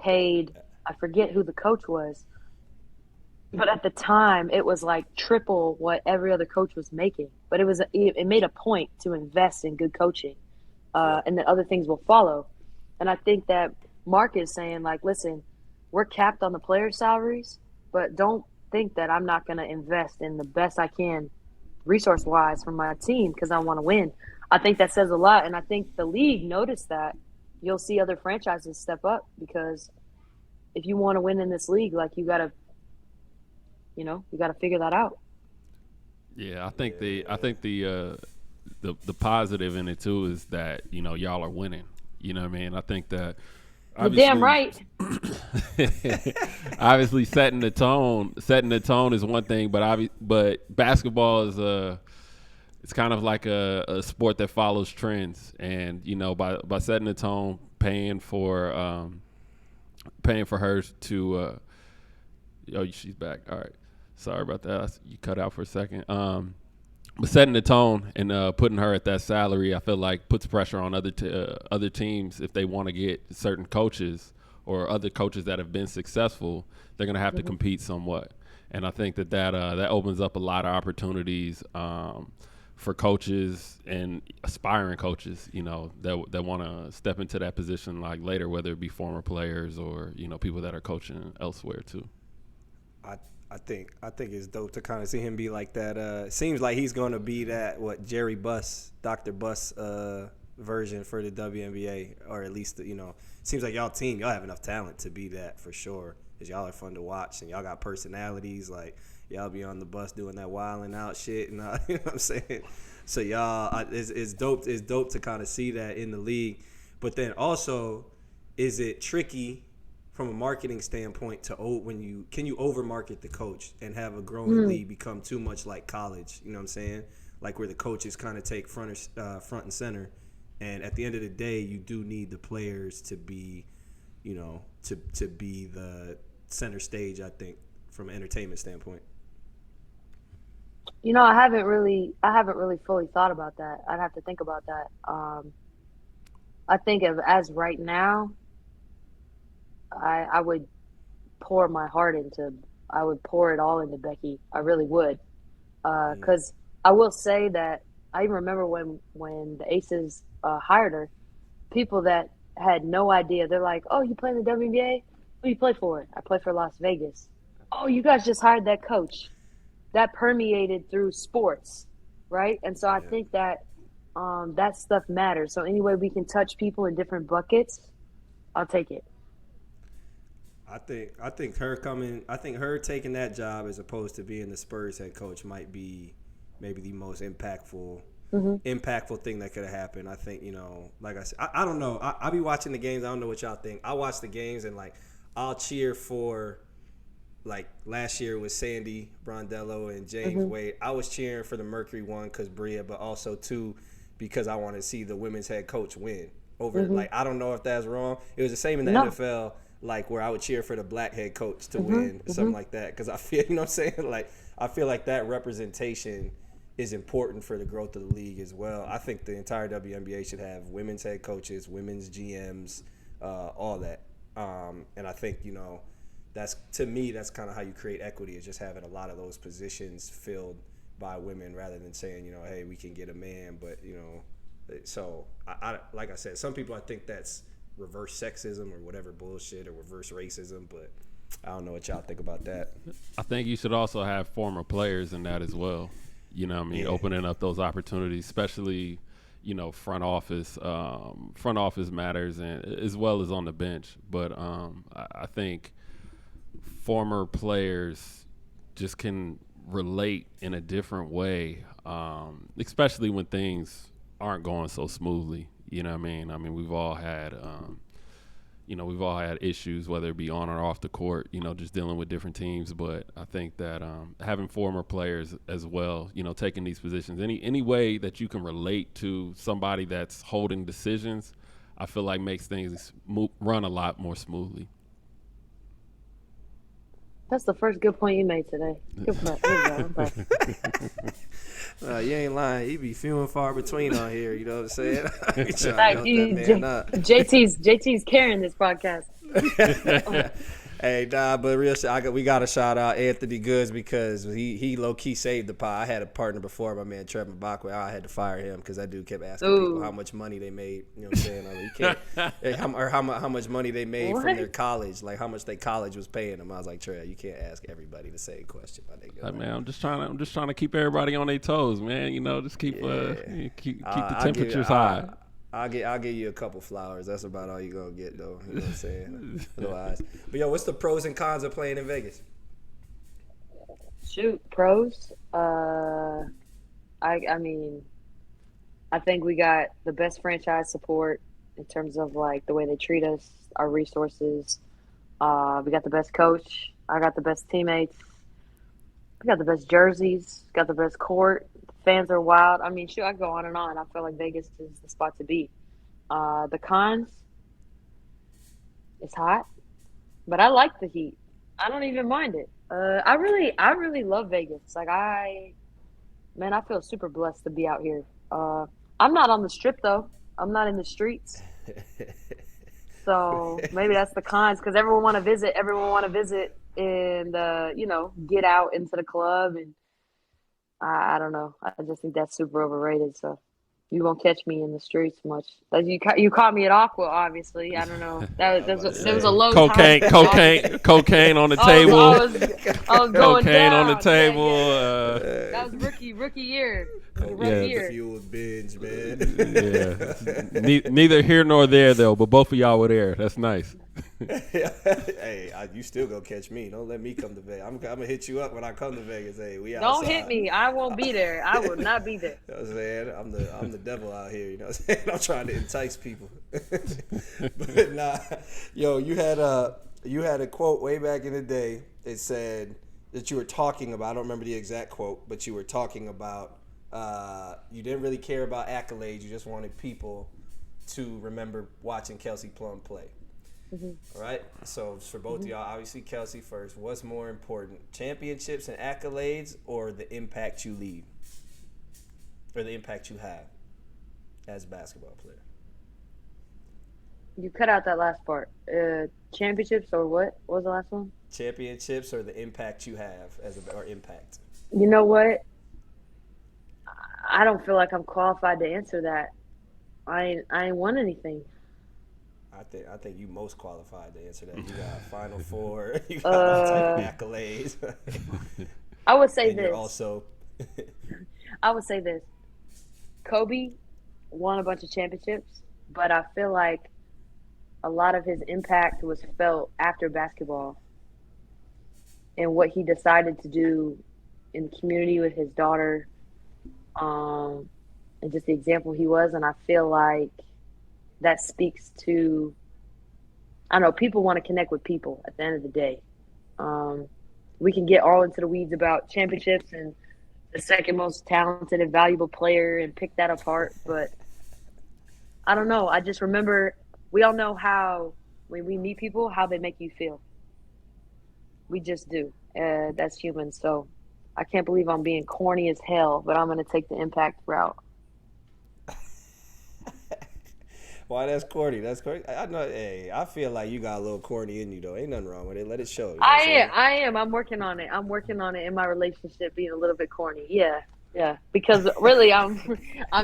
paid, I forget who the coach was, but at the time it was like triple what every other coach was making. But it made a point to invest in good coaching, and then other things will follow. And I think that Mark is saying, like, listen, we're capped on the player salaries, but don't think that I'm not going to invest in the best I can resource-wise for my team because I want to win. I think that says a lot, and I think the league noticed that. You'll see other franchises step up because if you want to win in this league, like you got to figure that out. Yeah, I think the positive in it too is that, you know, y'all are winning. You know what I mean? I think that You're damn right. Obviously setting the tone is one thing, but basketball is it's kind of like a sport that follows trends, and you know, by setting the tone, paying for her to she's back. All right. Sorry about that. You cut out for a second. But setting the tone and putting her at that salary, I feel like puts pressure on other teams if they want to get certain coaches or other coaches that have been successful. They're going to have to compete somewhat, and I think that opens up a lot of opportunities for coaches and aspiring coaches, you know, that want to step into that position like later, whether it be former players or, you know, people that are coaching elsewhere too. I think it's dope to kind of see him be like that. Seems like he's going to be that Jerry Buss, Dr. Buss version for the WNBA, or at least seems like y'all have enough talent to be that for sure. Cause y'all are fun to watch and y'all got personalities. Like y'all be on the bus doing that wilding out shit and you know what I'm saying. So y'all, it's dope. It's dope to kind of see that in the league. But then also, is it tricky from a marketing standpoint can you overmarket the coach and have a growing league become too much like college? You know what I'm saying? Like where the coaches kind of take front and center, and at the end of the day, you do need the players to be, to be the center stage. I think from an entertainment standpoint. You know, I haven't really fully thought about that. I'd have to think about that. I think as right now, I would pour it all into Becky. I really would. Because I will say that I even remember when the Aces hired her, people that had no idea, they're like, "Oh, you play in the WNBA? Who you play for?" "I play for Las Vegas." "Oh, you guys just hired that coach." That permeated through sports, right? And so I think that that stuff matters. So any way we can touch people in different buckets, I'll take it. I think her taking that job as opposed to being the Spurs head coach might be maybe the most impactful thing that could have happened. I think, like I said, I don't know. I'll be watching the games. I don't know what y'all think. I watch the games and like I'll cheer for, like last year with Sandy Brondello and James Wade. I was cheering for the Mercury one because Bria, but also two because I want to see the women's head coach win over. Like I don't know if that's wrong. It was the same in the NFL. Like where I would cheer for the black head coach to win, something like that. Because I feel, you know what I'm saying? Like I feel like that representation is important for the growth of the league as well. I think the entire WNBA should have women's head coaches, women's GMs, all that. And I think, that's, to me, that's kind of how you create equity, is just having a lot of those positions filled by women rather than saying, hey, we can get a man. But, so I like I said, some people, I think that's reverse sexism or whatever bullshit, or reverse racism, but I don't know what y'all think about that. I think you should also have former players in that as well. You know what I mean? Yeah. Opening up those opportunities, especially, front office matters, and as well as on the bench. But I think former players just can relate in a different way, especially when things aren't going so smoothly. You know what I mean? I mean, we've all had issues, whether it be on or off the court, just dealing with different teams. But I think that having former players as well, taking these positions, any way that you can relate to somebody that's holding decisions, I feel like makes things run a lot more smoothly. That's the first good point you made today. Good point. You ain't lying. He be few and far between on here. You know what I'm saying? JT's carrying this podcast. Hey, but real shit, we got to shout out Anthony Goods because he low-key saved the pot. I had a partner before, my man Trevor Bakwe. I had to fire him because that dude kept asking people how much money they made. You know what I'm saying? Like, you can't, how much money they made from their college, like how much their college was paying them. I was like, Trey, you can't ask everybody the same question, my nigga. Like, man, I'm just trying to keep everybody on their toes, man. Just keep the temperatures high. I'll give you a couple flowers. That's about all you're going to get, though. You know what I'm saying? Otherwise. But, what's the pros and cons of playing in Vegas? Shoot, pros. I mean, I think we got the best franchise support in terms of, like, the way they treat us, our resources. We got the best coach. I got the best teammates. We got the best jerseys. Got the best court. Fans are wild. I mean, shoot, I go on and on. I feel like Vegas is the spot to be. The cons, it's hot, but I like the heat. I don't even mind it. I really love Vegas. Like I feel super blessed to be out here. I'm not on the strip though. I'm not in the streets. So maybe that's the cons because everyone want to visit. Everyone want to visit and get out into the club and. I don't know. I just think that's super overrated. So you won't catch me in the streets much. You caught me at Aqua, obviously. I don't know. There was a low cocaine on the table. I was going cocaine down. on the table. That was rookie year. Fueled binge, man. Yeah. Neither here nor there though, but both of y'all were there. That's nice. Hey, you still gonna catch me. Don't let me come to Vegas. I'm gonna hit you up when I come to Vegas. Hey, we outside. Don't hit me. I won't be there. I will not be there. You know what I'm saying? I'm the devil out here. You know what I'm saying? I'm trying to entice people. But nah, you had a quote way back in the day. It said that you were talking about. I don't remember the exact quote, but you were talking about you didn't really care about accolades. You just wanted people to remember watching Kelsey Plum play. Mm-hmm. All right. So for both of y'all, obviously Kelsey first. What's more important, championships and accolades, or the impact you leave, or the impact you have as a basketball player? You cut out that last part. Championships or what? What was the last one? Championships or the impact you have or impact. You know what? I don't feel like I'm qualified to answer that. I ain't won anything. I think you most qualified to answer that. You got Final Four. You got all type of accolades. I would say and this. You're also. I would say this. Kobe won a bunch of championships, but I feel like a lot of his impact was felt after basketball and what he decided to do in the community with his daughter, and just the example he was. And I feel like that speaks to, I don't know, people want to connect with people at the end of the day. We can get all into the weeds about championships and the second most talented and valuable player and pick that apart. But I don't know. I just remember we all know how, when we meet people, how they make you feel. We just do. That's human. So I can't believe I'm being corny as hell, but I'm going to take the impact route. Why that's corny? That's corny. I know. Hey, I feel like you got a little corny in you though. Ain't nothing wrong with it. Let it show. You know what I'm saying? I am. I'm working on it. I'm working on it in my relationship, being a little bit corny. Yeah. Because really, I'm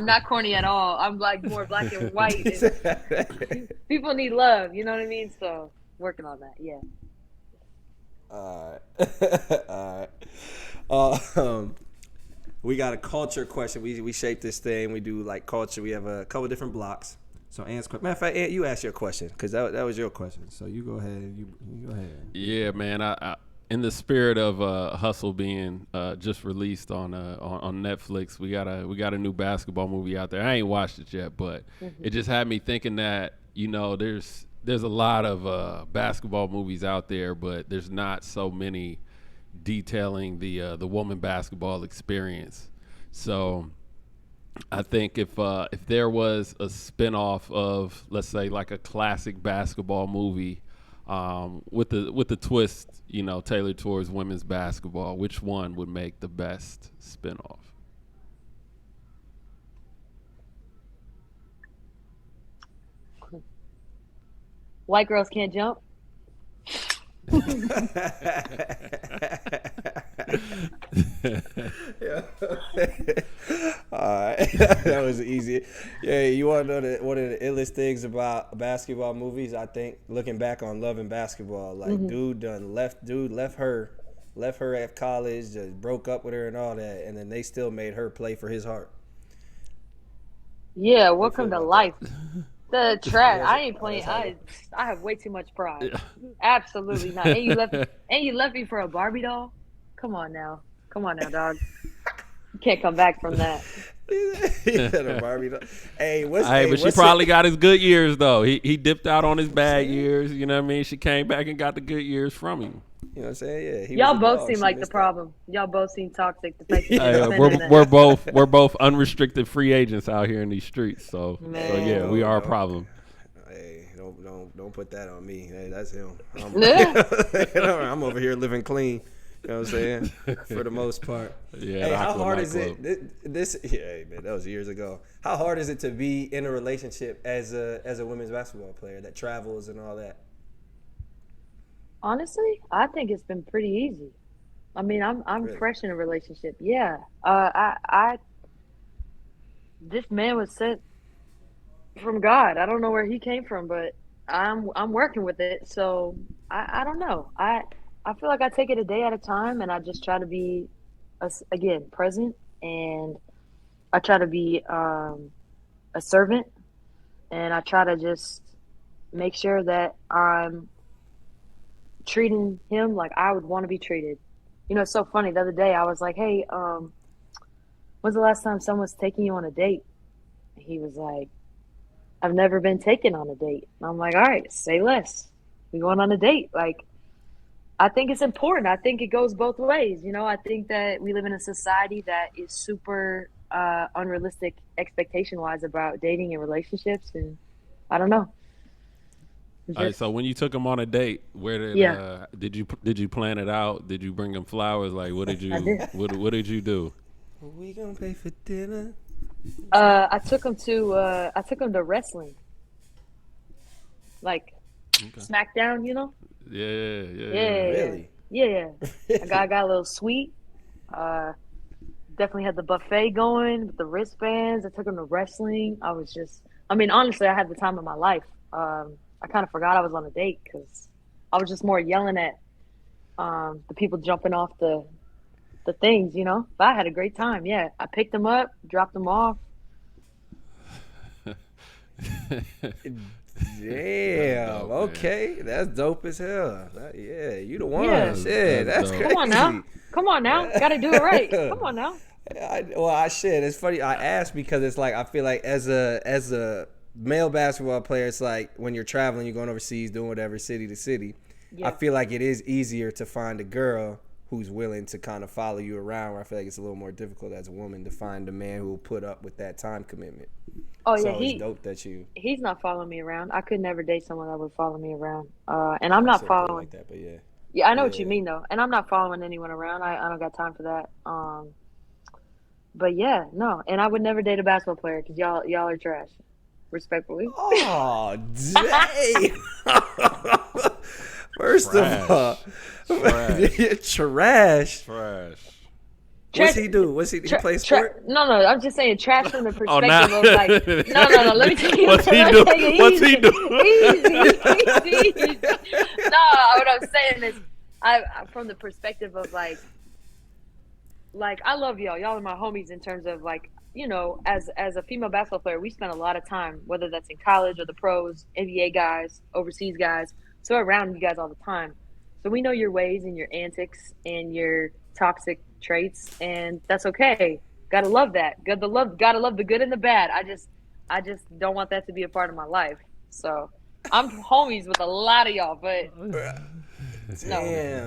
not corny at all. I'm like more black and white. And people need love. You know what I mean? So working on that. Yeah. All right. All right. We got a culture question. We shape this thing. We do like culture. We have a couple different blocks. So Ant's question. Matter of fact, Ant, you ask your question because that was your question. So you go ahead. You go ahead. Yeah, man. I in the spirit of Hustle being just released on Netflix, we got a new basketball movie out there. I ain't watched it yet, but it just had me thinking that, you know, there's a lot of basketball movies out there, but there's not so many detailing the woman basketball experience. So I think if there was a spinoff of, let's say, like a classic basketball movie with the twist, you know, tailored towards women's basketball, which one would make the best spinoff? White girls can't jump. Yeah. All right. That was easy. Yeah, you want to know one of the illest things about basketball movies? I think looking back on Love and Basketball, like dude left her at college, just broke up with her and all that, and then they still made her play for his heart. Yeah, welcome to life. That? The trash. I ain't playing. I have way too much pride. Yeah. Absolutely not. And you left me for a Barbie doll? Come on now, dog. You can't come back from that. A Barbie doll. But she probably got his good years though. He dipped out on his bad years. You know what I mean? She came back and got the good years from him. You know what I'm saying? Yeah. Y'all both seem like the problem. Y'all both seem toxic. We're both unrestricted free agents out here in these streets. So yeah, we are a problem. Hey, don't put that on me. Hey, that's him. I'm over here living clean. You know what I'm saying? For the most part. Yeah. Hey, how hard is it? Hey man, that was years ago. How hard is it to be in a relationship as a women's basketball player that travels and all that? Honestly, I think it's been pretty easy. I mean, I'm Really? fresh in a relationship. Yeah. This man was sent from God. I don't know where he came from, but I'm working with it. So I don't know. I feel like I take it a day at a time, and I just try to be, again, present, and I try to be a servant, and I try to just make sure that I'm treating him like I would want to be treated. You know, it's so funny. The other day I was like, hey, when's the last time someone's taking you on a date? He was like, I've never been taken on a date. And I'm like, all right, say less. We going on a date. Like, I think it's important. I think it goes both ways. You know, I think that we live in a society that is super unrealistic expectation-wise about dating and relationships. And I don't know. All right, so when you took him on a date, where did you plan it out? Did you bring him flowers? Like, what did you what did you do? We gonna pay for dinner? I took him to wrestling, like SmackDown, you know. Yeah. Really? Yeah. I got a little sweet. Definitely had the buffet going with the wristbands. I took him to wrestling. Honestly, I had the time of my life. I kind of forgot I was on a date because I was just more yelling at the people jumping off the things, you know. But I had a great time. Yeah, I picked them up, dropped them off. Damn. dope, Okay, that's dope as hell. Yeah, you the one. Yeah. Shit, that's dope. crazy. Come on now. Got to do it right. Come on now. It's funny. I asked because it's like I feel like as a male basketball player, it's like when you're traveling, you're going overseas, doing whatever, city to city. Yeah. I feel like it is easier to find a girl who's willing to kind of follow you around. Where I feel like it's a little more difficult as a woman to find a man who will put up with that time commitment. Oh So yeah, it's dope that he's not following me around. I could never date someone that would follow me around. And I'm not said put it following. like that, but yeah. Yeah, I know what Yeah. you mean though, and I'm not following anyone around. I don't got time for that. But yeah, no, and I would never date a basketball player because y'all are trash. Respectfully. Oh, dang. First of all, trash. What's he do? He play sport? No, I'm just saying trash from the perspective now- of like, no. Let me tell you. What's he do? What's he do? Easy. No, what I'm saying is, I from the perspective of like I love y'all. Y'all are my homies in terms of like, you know, as a female basketball player, we spend a lot of time, whether that's in college or the pros, NBA guys, overseas guys. So around you guys all the time. So we know your ways and your antics and your toxic traits, and that's okay. Gotta love that. Gotta love the good and the bad. I just don't want that to be a part of my life. So I'm homies with a lot of y'all, but Damn. no,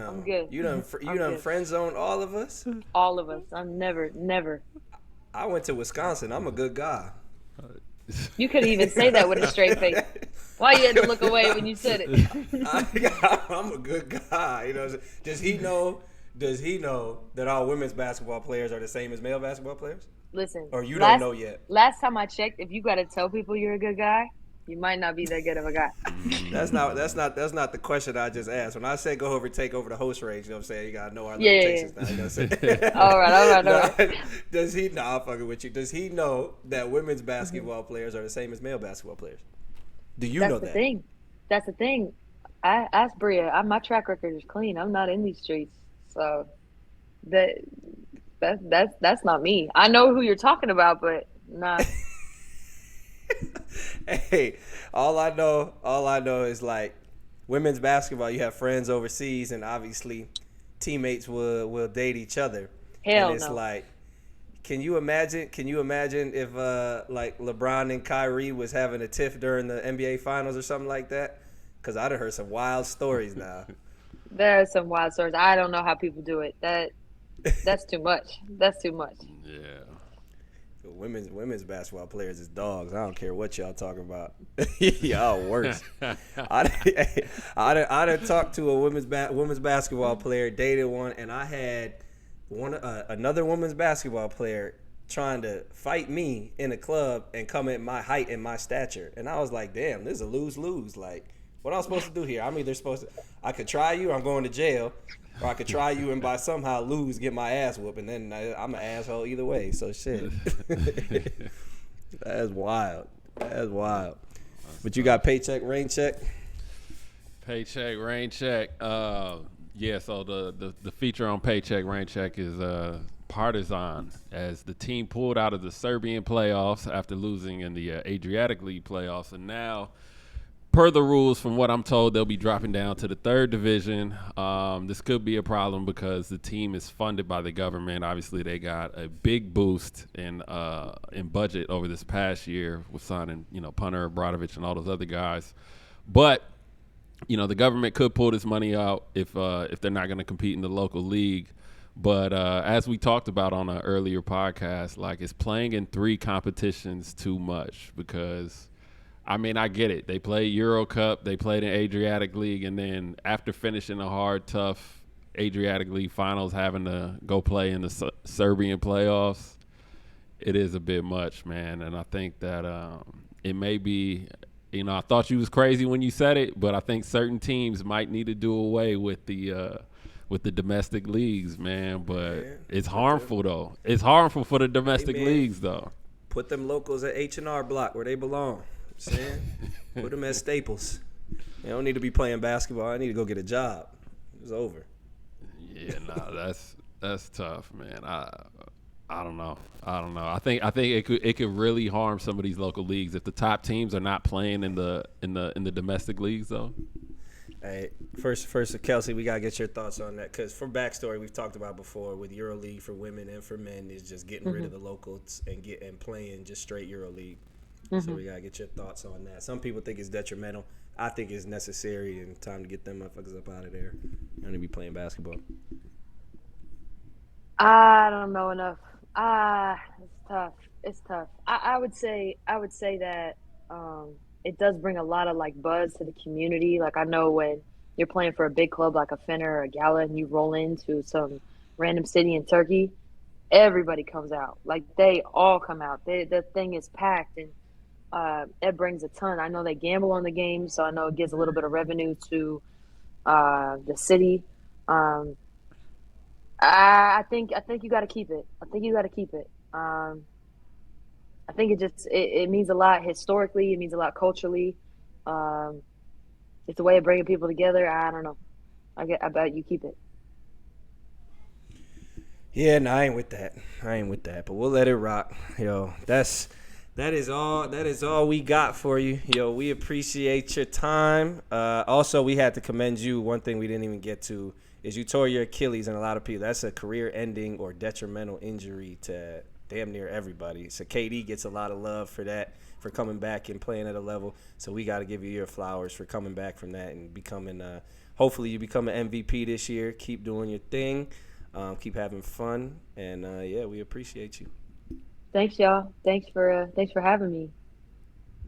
I'm good. You done friend zoned all of us? All of us. I'm never. I went to Wisconsin. I'm a good guy. You couldn't even say that with a straight face. Why you had to look away when you said it? I'm a good guy. You know, does he know that all women's basketball players are the same as male basketball players? Listen. Or you don't know yet? Last time I checked, if you got to tell people you're a good guy, you might not be that good of a guy. That's not the question I just asked. When I say go over, take over the host range, you know what I'm saying? You gotta know our limitations now. You know what I'm saying? All right. Does he? Nah, I'm fucking with you. Does he know that women's basketball players are the same as male basketball players? Do you know that? That's the thing. I asked Bria. My track record is clean. I'm not in these streets, so that's not me. I know who you're talking about, but nah. Hey, all I know is like women's basketball. You have friends overseas, and obviously teammates will date each other. Hell and it's no. like, can you imagine if like LeBron and Kyrie was having a tiff during the NBA finals or something like that? Because I'd have heard some wild stories now. There are some wild stories. I don't know how people do it. That's too much. That's too much. Yeah. Women's basketball players is dogs. I don't care what y'all talking about. Y'all worse. I'd talked to a women's basketball player, dated one, and I had another women's basketball player trying to fight me in a club and come at my height and my stature, and I was like, damn, this is a lose-lose. Like, what I'm supposed to do here? I'm either I could try you, I'm going to jail, or I could try you and by somehow lose, get my ass whooped, and then I'm an asshole either way. So shit. That's wild. But you got paycheck, rain check? Paycheck, rain check. Yeah, so the feature on Paycheck, rain check is partisan, as the team pulled out of the Serbian playoffs after losing in the Adriatic League playoffs, and now, per the rules, from what I'm told, they'll be dropping down to the third division. This could be a problem because the team is funded by the government. Obviously, they got a big boost in budget over this past year with signing, Punter, Brodovich, and all those other guys. But, the government could pull this money out if they're not going to compete in the local league. But as we talked about on an earlier podcast, like, is playing in 3 competitions too much? Because I mean, I get it. They played Euro Cup, they played in Adriatic League, and then after finishing the hard, tough Adriatic League finals, having to go play in the Serbian playoffs, it is a bit much, man. And I think that it may be, I thought you was crazy when you said it, but I think certain teams might need to do away with the domestic leagues, man. But it's harmful, though. It's harmful for the domestic leagues, though. Put them locals at H&R Block where they belong. Saying, put them at Staples. They don't need to be playing basketball. I need to go get a job. It's over. Yeah, that's tough, man. I don't know. I think it could really harm some of these local leagues if the top teams are not playing in the domestic leagues though. Hey, first, Kelsey, we gotta get your thoughts on that because from backstory we've talked about before with EuroLeague for women and for men is just getting rid of the locals and playing just straight EuroLeague. So we gotta get your thoughts on that. Some people think it's detrimental. I think it's necessary and time to get them motherfuckers up out of there. You don't need to be playing basketball. I don't know enough. It's tough. It's tough. I would say that it does bring a lot of like buzz to the community. Like I know when you're playing for a big club like a Fener or a Gala and you roll into some random city in Turkey, everybody comes out. Like they all come out. The thing is packed and it brings a ton. I know they gamble on the game, so I know it gives a little bit of revenue to the city. Um, I think you got to keep it. I think you got to keep it. I think it means a lot historically. It means a lot culturally. Um, it's a way of bringing people together. I don't know. I bet you keep it. Yeah, no, I ain't with that. But we'll let it rock. Yo, that is all we got for you. Yo, we appreciate your time. Also, we had to commend you. One thing we didn't even get to is you tore your Achilles, and a lot of people, that's a career-ending or detrimental injury to damn near everybody. So KD gets a lot of love for that, for coming back and playing at a level. So we got to give you your flowers for coming back from that and becoming, hopefully you become an MVP this year. Keep doing your thing. Keep having fun. And, yeah, we appreciate you. Thanks, y'all. Thanks for having me.